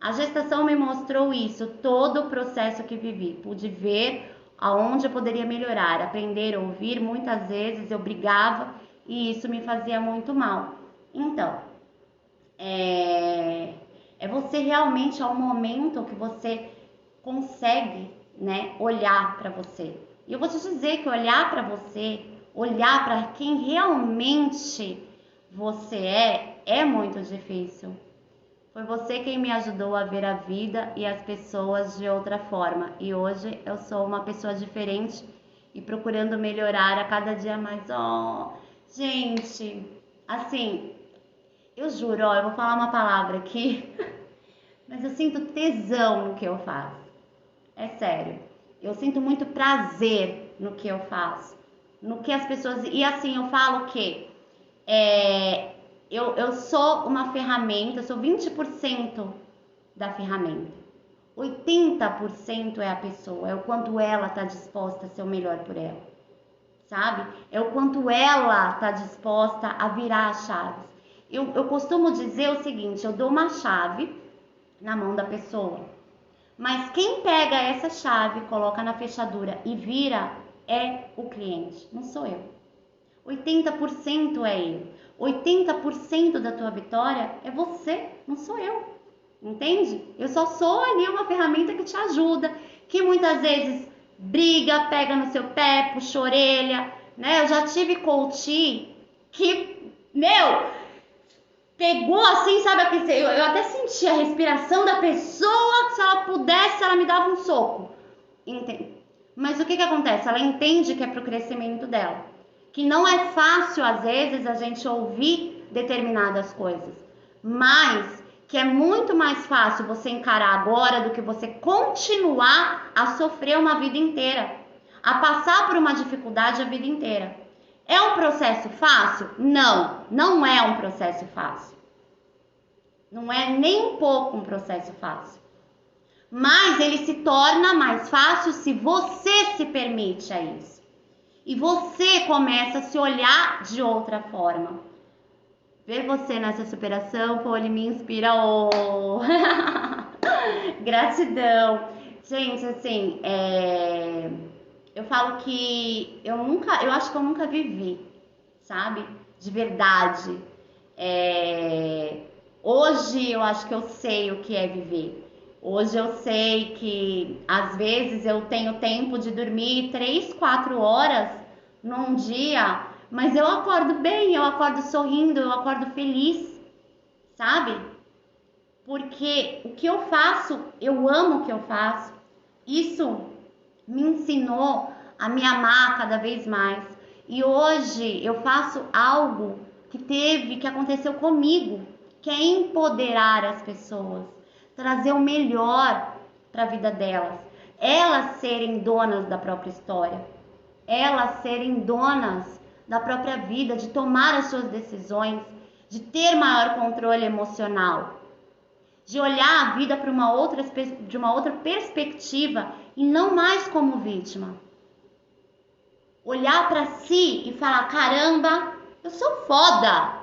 A gestação me mostrou isso, todo o processo que vivi. Pude ver aonde eu poderia melhorar, aprender a ouvir. Muitas vezes eu brigava e isso me fazia muito mal. Então, é você realmente, ao momento que você consegue, né, olhar para você. E eu vou te dizer que olhar para você, olhar para quem realmente você é muito difícil. Foi você quem me ajudou a ver a vida e as pessoas de outra forma. E hoje eu sou uma pessoa diferente e procurando melhorar a cada dia mais. Oh, gente, assim, eu juro, ó, eu vou falar uma palavra aqui, mas eu sinto tesão no que eu faço. É sério. Eu sinto muito prazer no que eu faço. No que as pessoas... E assim, eu falo que eu sou uma ferramenta, eu sou 20% da ferramenta. 80% é a pessoa, é o quanto ela está disposta a ser o melhor por ela, sabe? É o quanto ela está disposta a virar as chaves. Eu costumo dizer o seguinte, eu dou uma chave na mão da pessoa, mas quem pega essa chave, coloca na fechadura e vira é o cliente, não sou eu. 80% é ele. 80% da tua vitória é você, não sou eu. Entende? Eu só sou ali uma ferramenta que te ajuda, que muitas vezes briga, pega no seu pé, puxa a orelha, né? Eu já tive coach que, pegou assim, sabe? Eu até senti a respiração da pessoa, que se ela pudesse, ela me dava um soco. Entende? Mas o que acontece? Ela entende que é pro crescimento dela. Que não é fácil, às vezes, a gente ouvir determinadas coisas. Mas que é muito mais fácil você encarar agora do que você continuar a sofrer uma vida inteira. A passar por uma dificuldade a vida inteira. É um processo fácil? Não, não é um processo fácil. Não é nem um pouco um processo fácil. Mas ele se torna mais fácil se você se permite a isso. E você começa a se olhar de outra forma. Ver você nessa superação, pô, ele me inspira. Oh. Gratidão. Gente, assim, eu falo que eu acho que eu nunca vivi, sabe? De verdade. Hoje eu acho que eu sei o que é viver. Hoje eu sei que às vezes eu tenho tempo de dormir 3, 4 horas num dia, mas eu acordo bem, eu acordo sorrindo, eu acordo feliz, sabe? Porque o que eu faço, eu amo o que eu faço. Isso me ensinou a me amar cada vez mais. E hoje eu faço algo que aconteceu comigo, que é empoderar as pessoas, trazer o melhor para a vida delas, elas serem donas da própria história, elas serem donas da própria vida, de tomar as suas decisões, de ter maior controle emocional, de olhar a vida de uma outra perspectiva e não mais como vítima. Olhar para si e falar, caramba, eu sou foda,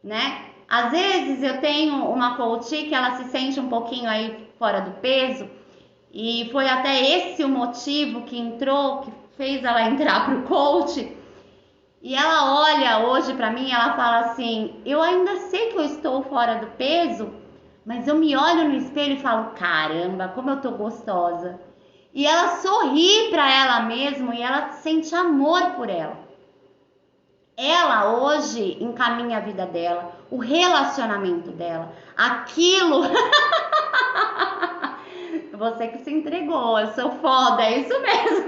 né? Às vezes eu tenho uma coach que ela se sente um pouquinho aí fora do peso e foi até esse o motivo que fez ela entrar pro coach. E ela olha hoje pra mim e ela fala assim, eu ainda sei que eu estou fora do peso, mas eu me olho no espelho e falo, caramba, como eu tô gostosa. E ela sorri pra ela mesma e ela sente amor por ela. Ela hoje encaminha a vida dela, o relacionamento dela, aquilo... Você que se entregou, eu sou foda, é isso mesmo.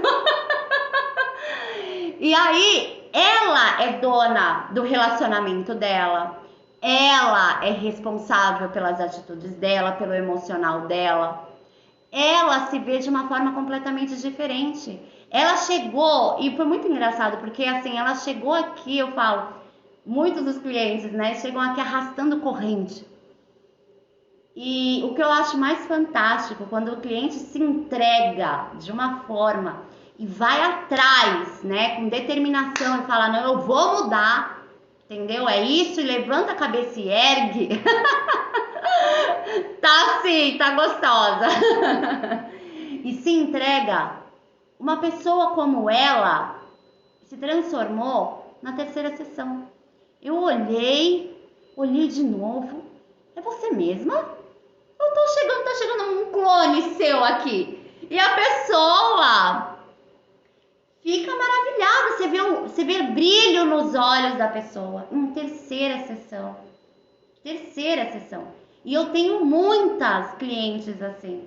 E aí, ela é dona do relacionamento dela, ela é responsável pelas atitudes dela, pelo emocional dela. Ela se vê de uma forma completamente diferente. Ela chegou, e foi muito engraçado, porque assim, ela chegou aqui, eu falo, muitos dos clientes, né, chegam aqui arrastando corrente. E o que eu acho mais fantástico, quando o cliente se entrega de uma forma e vai atrás, né, com determinação e fala, não, eu vou mudar, entendeu? É isso, e levanta a cabeça e ergue. Tá assim, tá gostosa. E se entrega. Uma pessoa como ela se transformou na terceira sessão. Eu olhei de novo. É você mesma? Tá chegando um clone seu aqui. E a pessoa fica maravilhada. Você vê brilho nos olhos da pessoa. Terceira sessão. E eu tenho muitas clientes assim.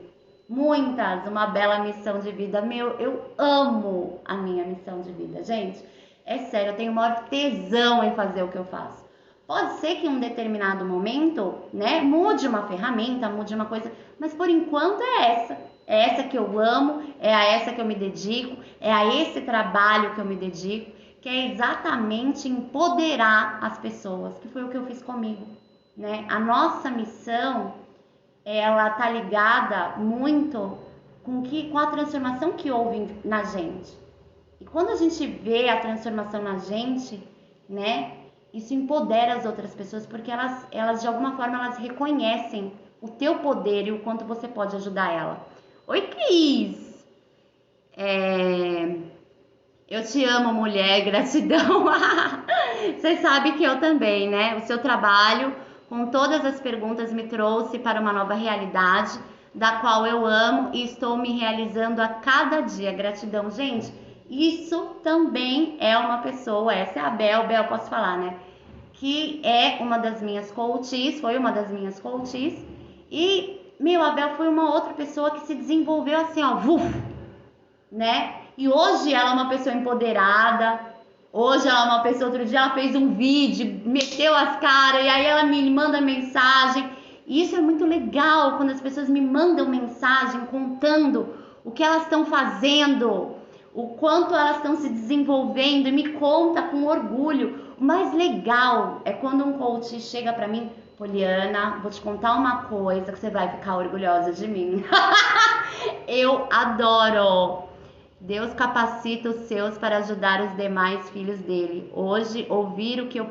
Muitas. Uma bela missão de vida. Eu amo a minha missão de vida, gente. É sério, eu tenho o maior tesão em fazer o que eu faço. Pode ser que em um determinado momento, né, mude uma ferramenta, mude uma coisa, mas por enquanto é essa. É essa que eu amo, é a essa que eu me dedico, é a esse trabalho que eu me dedico, que é exatamente empoderar as pessoas, que foi o que eu fiz comigo, né? A nossa missão, ela tá ligada muito com a transformação que houve na gente. E quando a gente vê a transformação na gente, né, isso empodera as outras pessoas, porque elas de alguma forma elas reconhecem o teu poder e o quanto você pode ajudar ela. Oi, Cris! Eu te amo, mulher, gratidão. Você sabe que eu também, né? O seu trabalho, com todas as perguntas, me trouxe para uma nova realidade, da qual eu amo e estou me realizando a cada dia. Gratidão, gente. Isso também é uma pessoa, essa é a Bel, posso falar, né? Que é uma das minhas coaches, foi uma das minhas coaches. E, a Bel foi uma outra pessoa que se desenvolveu assim, ó, né? E hoje ela é uma pessoa empoderada. Hoje ela é uma pessoa, outro dia ela fez um vídeo, meteu as caras e aí ela me manda mensagem. E isso é muito legal quando as pessoas me mandam mensagem contando o que elas estão fazendo, o quanto elas estão se desenvolvendo e me conta com orgulho. O mais legal é quando um coach chega pra mim, Poliana, vou te contar uma coisa que você vai ficar orgulhosa de mim. Eu adoro. Deus capacita os seus para ajudar os demais filhos dele. Hoje ouvi o que eu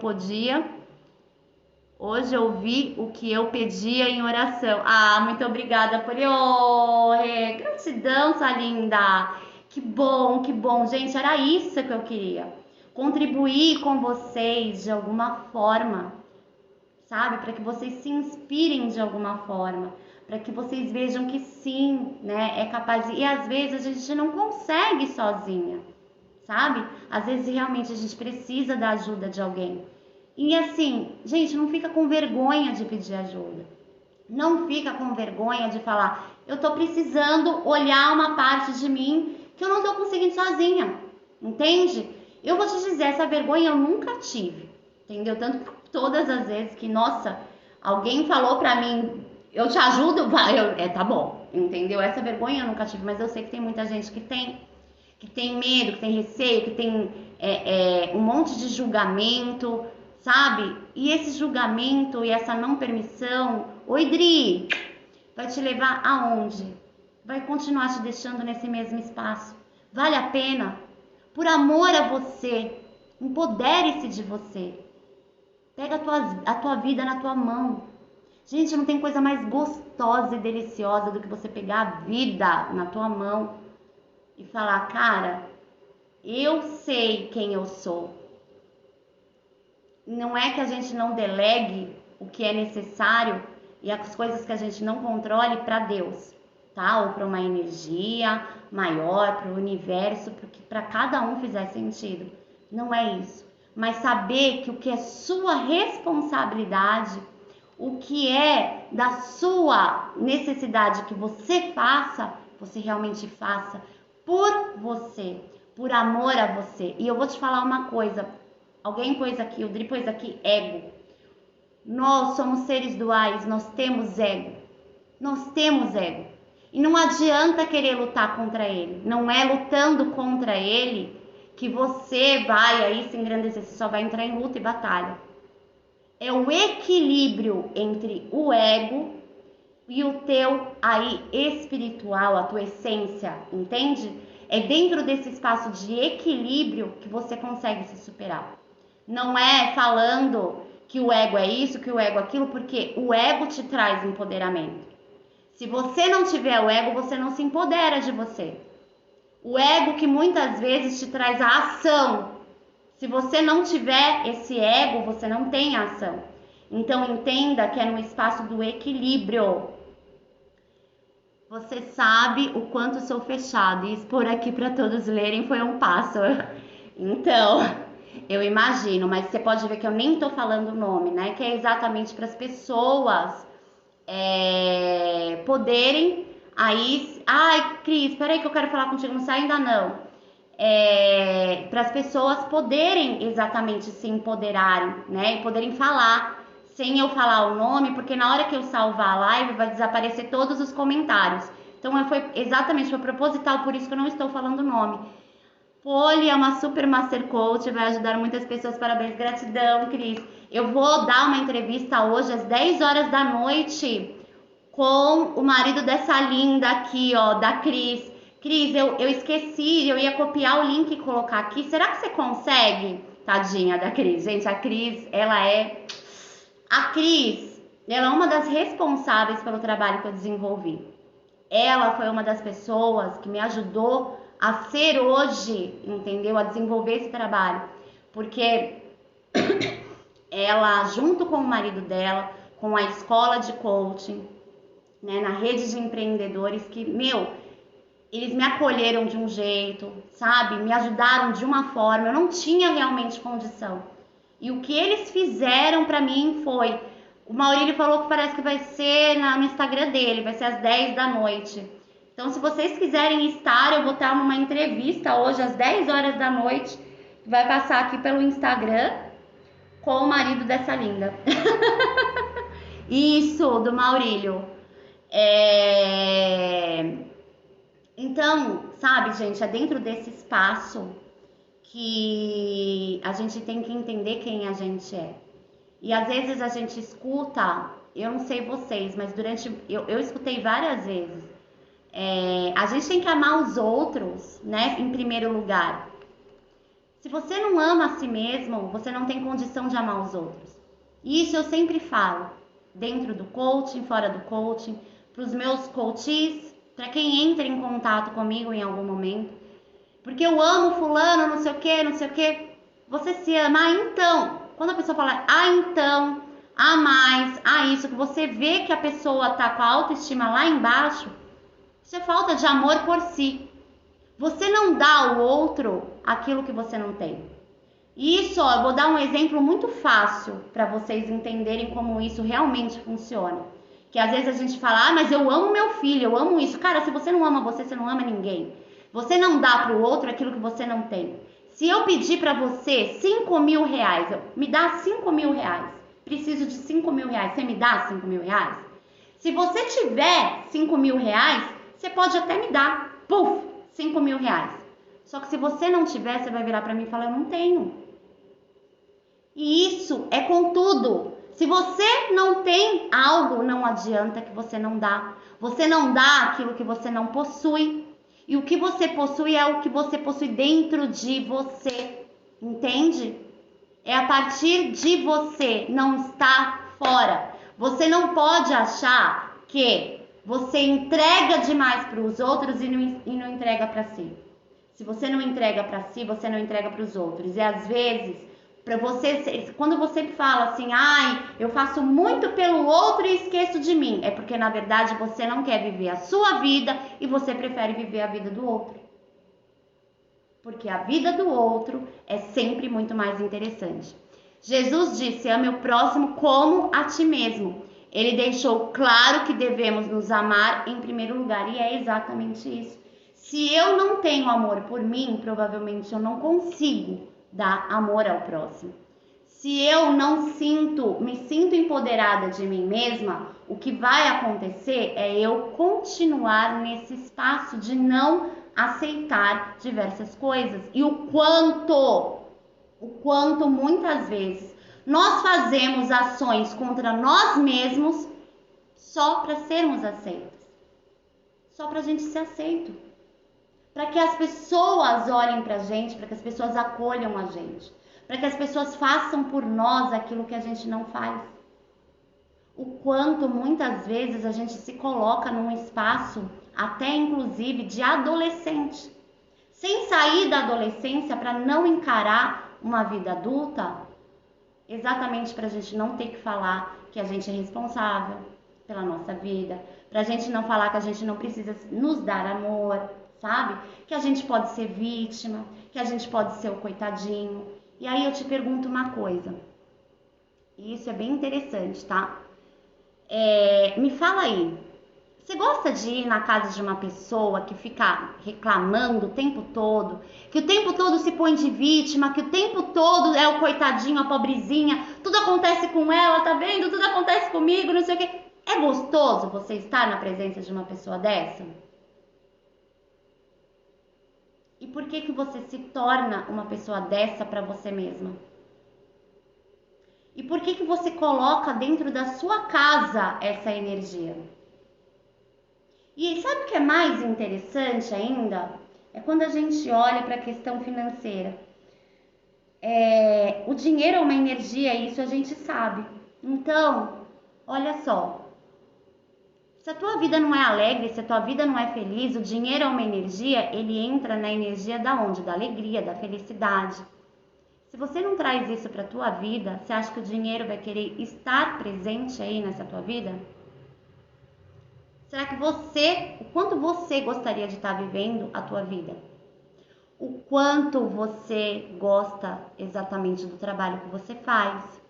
pedia em oração. Ah, muito obrigada, Poliore. Gratidão, sua linda. Que bom, que bom. Gente, era isso que eu queria. Contribuir com vocês de alguma forma, sabe? Para que vocês se inspirem de alguma forma. Para que vocês vejam que sim, né, é capaz. E às vezes a gente não consegue sozinha, sabe? Às vezes realmente a gente precisa da ajuda de alguém. E assim, gente, não fica com vergonha de pedir ajuda. Não fica com vergonha de falar, eu tô precisando olhar uma parte de mim que eu não tô conseguindo sozinha, entende? Eu vou te dizer, essa vergonha eu nunca tive, entendeu? Tanto que todas as vezes que, nossa, alguém falou pra mim, eu te ajudo, vai, tá bom, entendeu? Essa vergonha eu nunca tive, mas eu sei que tem muita gente que tem medo, que tem receio, que tem um monte de julgamento, sabe? E esse julgamento e essa não permissão, oi Dri, vai te levar aonde? Vai continuar te deixando nesse mesmo espaço. Vale a pena? Por amor a você, empodere-se de você. Pega a tua vida na tua mão. Gente, não tem coisa mais gostosa e deliciosa do que você pegar a vida na tua mão e falar, cara, eu sei quem eu sou. Não é que a gente não delegue o que é necessário e as coisas que a gente não controle para Deus, tá? Ou para uma energia maior, para o universo, porque para cada um fizer sentido. Não é isso. Mas saber que o que é sua responsabilidade, o que é da sua necessidade que você faça, você realmente faça por você, por amor a você. E eu vou te falar uma coisa. Alguém pôs aqui, o Dri pôs aqui, ego. Nós somos seres duais, nós temos ego. Nós temos ego. E não adianta querer lutar contra ele. Não é lutando contra ele que você vai aí se engrandecer. Você só vai entrar em luta e batalha. É o equilíbrio entre o ego e o teu aí espiritual, a tua essência, entende? É dentro desse espaço de equilíbrio que você consegue se superar. Não é falando que o ego é isso, que o ego é aquilo, porque o ego te traz empoderamento. Se você não tiver o ego, você não se empodera de você. O ego que muitas vezes te traz a ação. Se você não tiver esse ego, você não tem a ação. Então entenda que é no espaço do equilíbrio. Você sabe o quanto sou fechado e expor aqui para todos lerem foi um passo. Então, eu imagino, mas você pode ver que eu nem tô falando o nome, né? Que é exatamente para as pessoas poderem aí... Ai, Cris, peraí que eu quero falar contigo, não sai ainda não. Para as pessoas poderem exatamente se empoderarem, né? E poderem falar sem eu falar o nome, porque na hora que eu salvar a live vai desaparecer todos os comentários. Então foi proposital, por isso que eu não estou falando o nome. Poli é uma super master coach, vai ajudar muitas pessoas, parabéns, gratidão, Cris. Eu vou dar uma entrevista hoje às 10 horas da noite com o marido dessa linda aqui, ó, da Cris. Cris, eu esqueci, eu ia copiar o link e colocar aqui. Será que você consegue? Tadinha da Cris. Gente, a Cris, ela é uma das responsáveis pelo trabalho que eu desenvolvi. Ela foi uma das pessoas que me ajudou a ser hoje, entendeu? A desenvolver esse trabalho. Porque ela, junto com o marido dela, com a escola de coaching, né, na rede de empreendedores, que, eles me acolheram de um jeito, sabe? Me ajudaram de uma forma, eu não tinha realmente condição. E o que eles fizeram pra mim foi... O Maurílio falou que parece que vai ser no Instagram dele, vai ser às 10 da noite. Então, se vocês quiserem estar, eu vou estar numa entrevista hoje às 10 horas da noite, que vai passar aqui pelo Instagram, com o marido dessa linda. Isso, do Maurílio. Então, sabe, gente, é dentro desse espaço que a gente tem que entender quem a gente é. E às vezes a gente escuta, eu não sei vocês, mas eu escutei várias vezes, a gente tem que amar os outros, né, em primeiro lugar. Se você não ama a si mesmo, você não tem condição de amar os outros. E isso eu sempre falo, dentro do coaching, fora do coaching, para os meus coaches, para quem entra em contato comigo em algum momento. Porque eu amo fulano, não sei o que, você se ama, então... Quando a pessoa fala, então, mais, isso, que você vê que a pessoa tá com a autoestima lá embaixo, isso é falta de amor por si. Você não dá ao outro aquilo que você não tem. Isso, ó, eu vou dar um exemplo muito fácil para vocês entenderem como isso realmente funciona. Que às vezes a gente fala, mas eu amo meu filho, eu amo isso. Cara, se você não ama você não ama ninguém. Você não dá para o outro aquilo que você não tem. Se eu pedir para você 5 mil reais, me dá 5 mil reais, preciso de 5 mil reais, você me dá 5 mil reais? Se você tiver 5 mil reais, você pode até me dar, 5 mil reais. Só que se você não tiver, você vai virar para mim e falar, eu não tenho. E isso é com tudo. Se você não tem algo, não adianta que você não dá. Você não dá aquilo que você não possui. E o que você possui é o que você possui dentro de você, entende? É a partir de você, não está fora. Você não pode achar que você entrega demais para os outros e não entrega para si. Se você não entrega para si, você não entrega para os outros. E às vezes, para você, quando você fala assim, eu faço muito pelo outro e esqueço de mim, é porque na verdade você não quer viver a sua vida e você prefere viver a vida do outro. Porque a vida do outro é sempre muito mais interessante. Jesus disse, ame o próximo como a ti mesmo. Ele deixou claro que devemos nos amar em primeiro lugar, e é exatamente isso. Se eu não tenho amor por mim, provavelmente eu não consigo dar amor ao próximo. Se eu não me sinto empoderada de mim mesma, o que vai acontecer é eu continuar nesse espaço de não aceitar diversas coisas. E o quanto muitas vezes nós fazemos ações contra nós mesmos só para sermos aceitos. Só para a gente ser aceito. Para que as pessoas olhem para a gente, para que as pessoas acolham a gente, para que as pessoas façam por nós aquilo que a gente não faz. O quanto muitas vezes a gente se coloca num espaço, até inclusive de adolescente, sem sair da adolescência para não encarar uma vida adulta, exatamente para a gente não ter que falar que a gente é responsável pela nossa vida, para a gente não falar que a gente não precisa nos dar amor, sabe? Que a gente pode ser vítima, que a gente pode ser o coitadinho. E aí eu te pergunto uma coisa, e isso é bem interessante, tá? Me fala aí, você gosta de ir na casa de uma pessoa que fica reclamando o tempo todo, que o tempo todo se põe de vítima, que o tempo todo é o coitadinho, a pobrezinha, tudo acontece com ela, tá vendo? Tudo acontece comigo, não sei o quê. É gostoso você estar na presença de uma pessoa dessa? por que que você se torna uma pessoa dessa para você mesma? E por que que você coloca dentro da sua casa essa energia? E sabe o que é mais interessante ainda? É quando a gente olha para a questão financeira. O dinheiro é uma energia, isso a gente sabe. Então, olha só. Se a tua vida não é alegre, se a tua vida não é feliz, o dinheiro é uma energia, ele entra na energia da onde? Da alegria, da felicidade. Se você não traz isso para a tua vida, você acha que o dinheiro vai querer estar presente aí nessa tua vida? Será que o quanto você gostaria de estar vivendo a tua vida? O quanto você gosta exatamente do trabalho que você faz?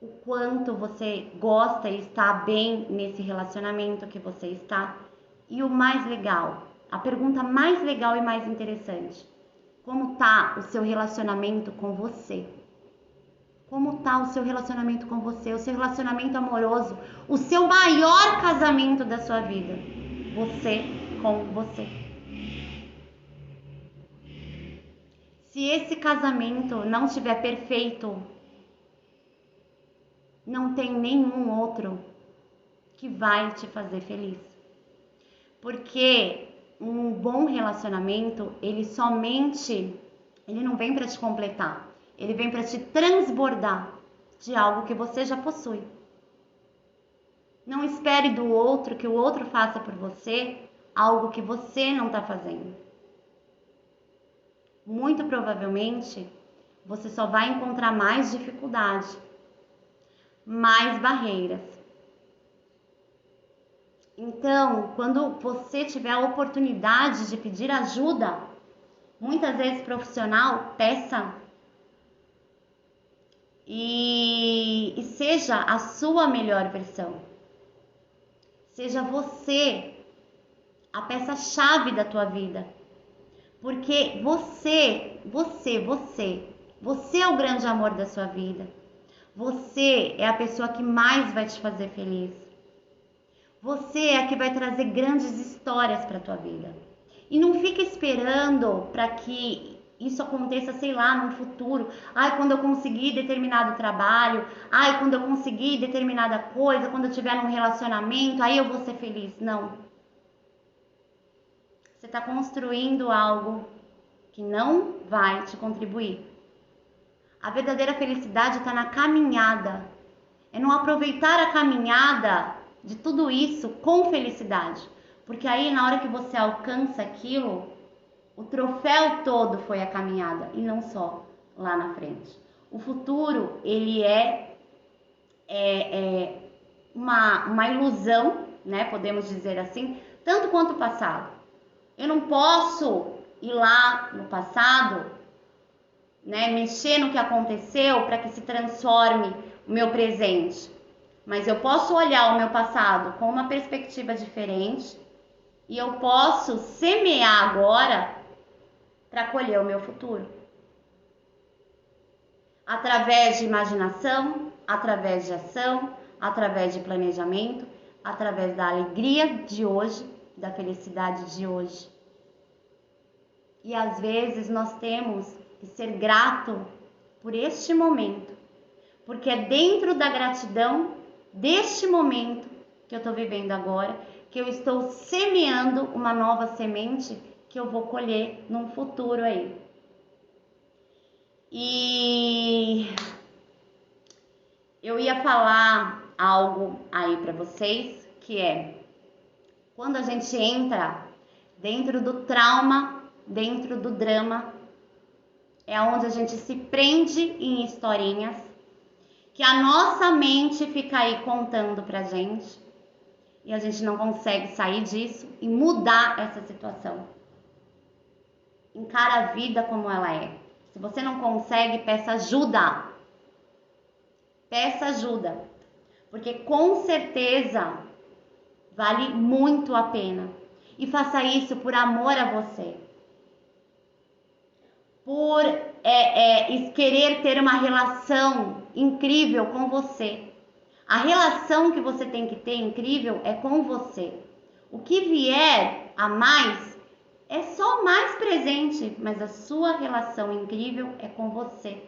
O quanto você gosta e está bem nesse relacionamento que você está? E o mais legal, a pergunta mais legal e mais interessante: como tá o seu relacionamento com você? Como tá o seu relacionamento com você, o seu relacionamento amoroso, o seu maior casamento da sua vida? Você com você. Se esse casamento não estiver perfeito, não tem nenhum outro que vai te fazer feliz. Porque um bom relacionamento, ele não vem para te completar, ele vem para te transbordar de algo que você já possui. Não espere do outro que o outro faça por você algo que você não está fazendo. Muito provavelmente, você só vai encontrar mais dificuldade, mais barreiras. Então, quando você tiver a oportunidade de pedir ajuda, muitas vezes profissional, peça. E seja a sua melhor versão. Seja você a peça-chave da tua vida. Porque você é o grande amor da sua vida. Você é a pessoa que mais vai te fazer feliz. Você é a que vai trazer grandes histórias para a tua vida. E não fica esperando para que isso aconteça, sei lá, no futuro. Ai, quando eu conseguir determinado trabalho. Ai, quando eu conseguir determinada coisa. Quando eu estiver num relacionamento, aí eu vou ser feliz. Não. Você está construindo algo que não vai te contribuir. A verdadeira felicidade está na caminhada. É não aproveitar a caminhada de tudo isso com felicidade. Porque aí, na hora que você alcança aquilo, o troféu todo foi a caminhada e não só lá na frente. O futuro, ele é uma ilusão, né? Podemos dizer assim, tanto quanto o passado. Eu não posso ir lá no passado, né? Mexer no que aconteceu para que se transforme o meu presente. Mas eu posso olhar o meu passado com uma perspectiva diferente e eu posso semear agora para colher o meu futuro. Através de imaginação, através de ação, através de planejamento, através da alegria de hoje, da felicidade de hoje. E às vezes nós temos que ser grato por este momento, porque é dentro da gratidão deste momento que eu estou vivendo agora, que eu estou semeando uma nova semente que eu vou colher num futuro aí. E eu ia falar algo aí para vocês, que é quando a gente entra dentro do trauma, dentro do drama, é onde a gente se prende em historinhas que a nossa mente fica aí contando pra gente e a gente não consegue sair disso e mudar essa situação. Encara a vida como ela é. Se você não consegue, peça ajuda. Peça ajuda, porque com certeza vale muito a pena. E faça isso por amor a você. Por querer ter uma relação incrível com você. A relação que você tem que ter incrível é com você. O que vier a mais é só mais presente, mas a sua relação incrível é com você.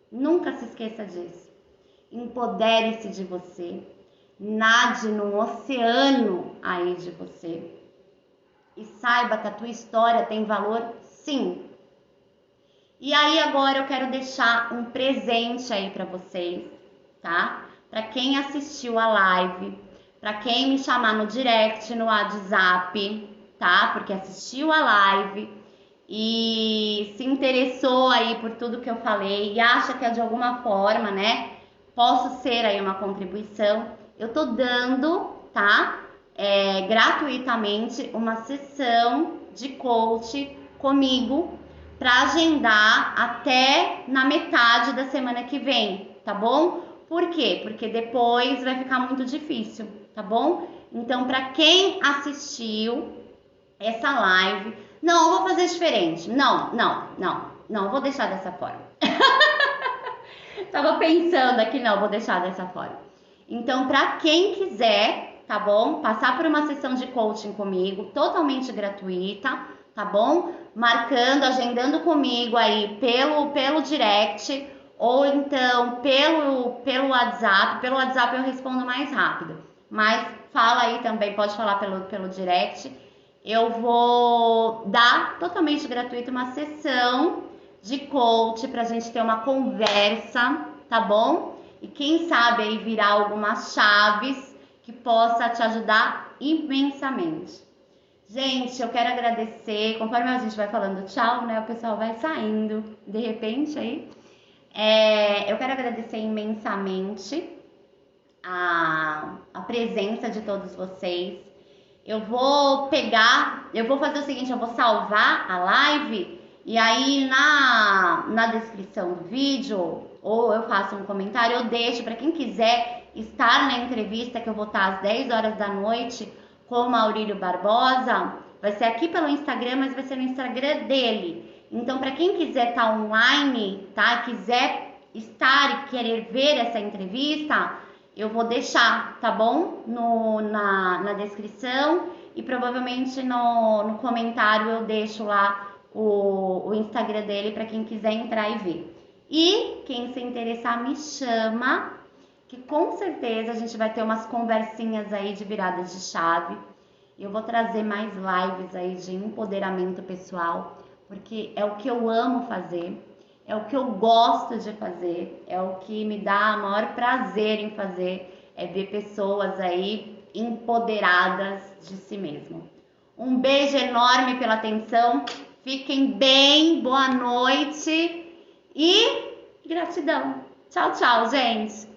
Nunca se esqueça disso. Empodere-se de você. Nade num oceano aí de você. E saiba que a tua história tem valor, sim. E aí agora eu quero deixar um presente aí para vocês, tá? Para quem assistiu a live, para quem me chamar no direct, no WhatsApp, tá? Porque assistiu a live e se interessou aí por tudo que eu falei e acha que é de alguma forma, né? Posso ser aí uma contribuição. Eu tô dando, tá? Gratuitamente uma sessão de coach comigo para agendar até na metade da semana que vem, tá bom? Por quê? Porque depois vai ficar muito difícil, tá bom? Então, para quem assistiu essa live, não, eu vou fazer diferente. Não, vou deixar dessa forma. Tava pensando aqui, não, vou deixar dessa forma. Então, para quem quiser, tá bom? Passar por uma sessão de coaching comigo, totalmente gratuita, tá bom? Marcando, agendando comigo aí pelo direct ou então pelo WhatsApp. Pelo WhatsApp eu respondo mais rápido, mas fala aí também, pode falar pelo direct. Eu vou dar totalmente gratuito uma sessão de coach pra gente ter uma conversa, tá bom? E quem sabe aí virar algumas chaves que possa te ajudar imensamente. Gente, eu quero agradecer, conforme a gente vai falando tchau, né? O pessoal vai saindo de repente aí. Eu quero agradecer imensamente a presença de todos vocês. Eu vou fazer o seguinte, eu vou salvar a live e aí na descrição do vídeo, ou eu faço um comentário, eu deixo para quem quiser estar na entrevista que eu vou estar às 10 horas da noite com o Maurílio Barbosa, vai ser aqui pelo Instagram, mas vai ser no Instagram dele. Então, para quem quiser estar online, tá? Quiser estar e querer ver essa entrevista, eu vou deixar, tá bom? Na descrição e provavelmente no comentário eu deixo lá o Instagram dele para quem quiser entrar e ver. E quem se interessar me chama, que com certeza a gente vai ter umas conversinhas aí de viradas de chave. Eu vou trazer mais lives aí de empoderamento pessoal, porque é o que eu amo fazer. É o que eu gosto de fazer, é o que me dá o maior prazer em fazer, é ver pessoas aí empoderadas de si mesmo. Um beijo enorme pela atenção, fiquem bem, boa noite e gratidão. Tchau, tchau, gente!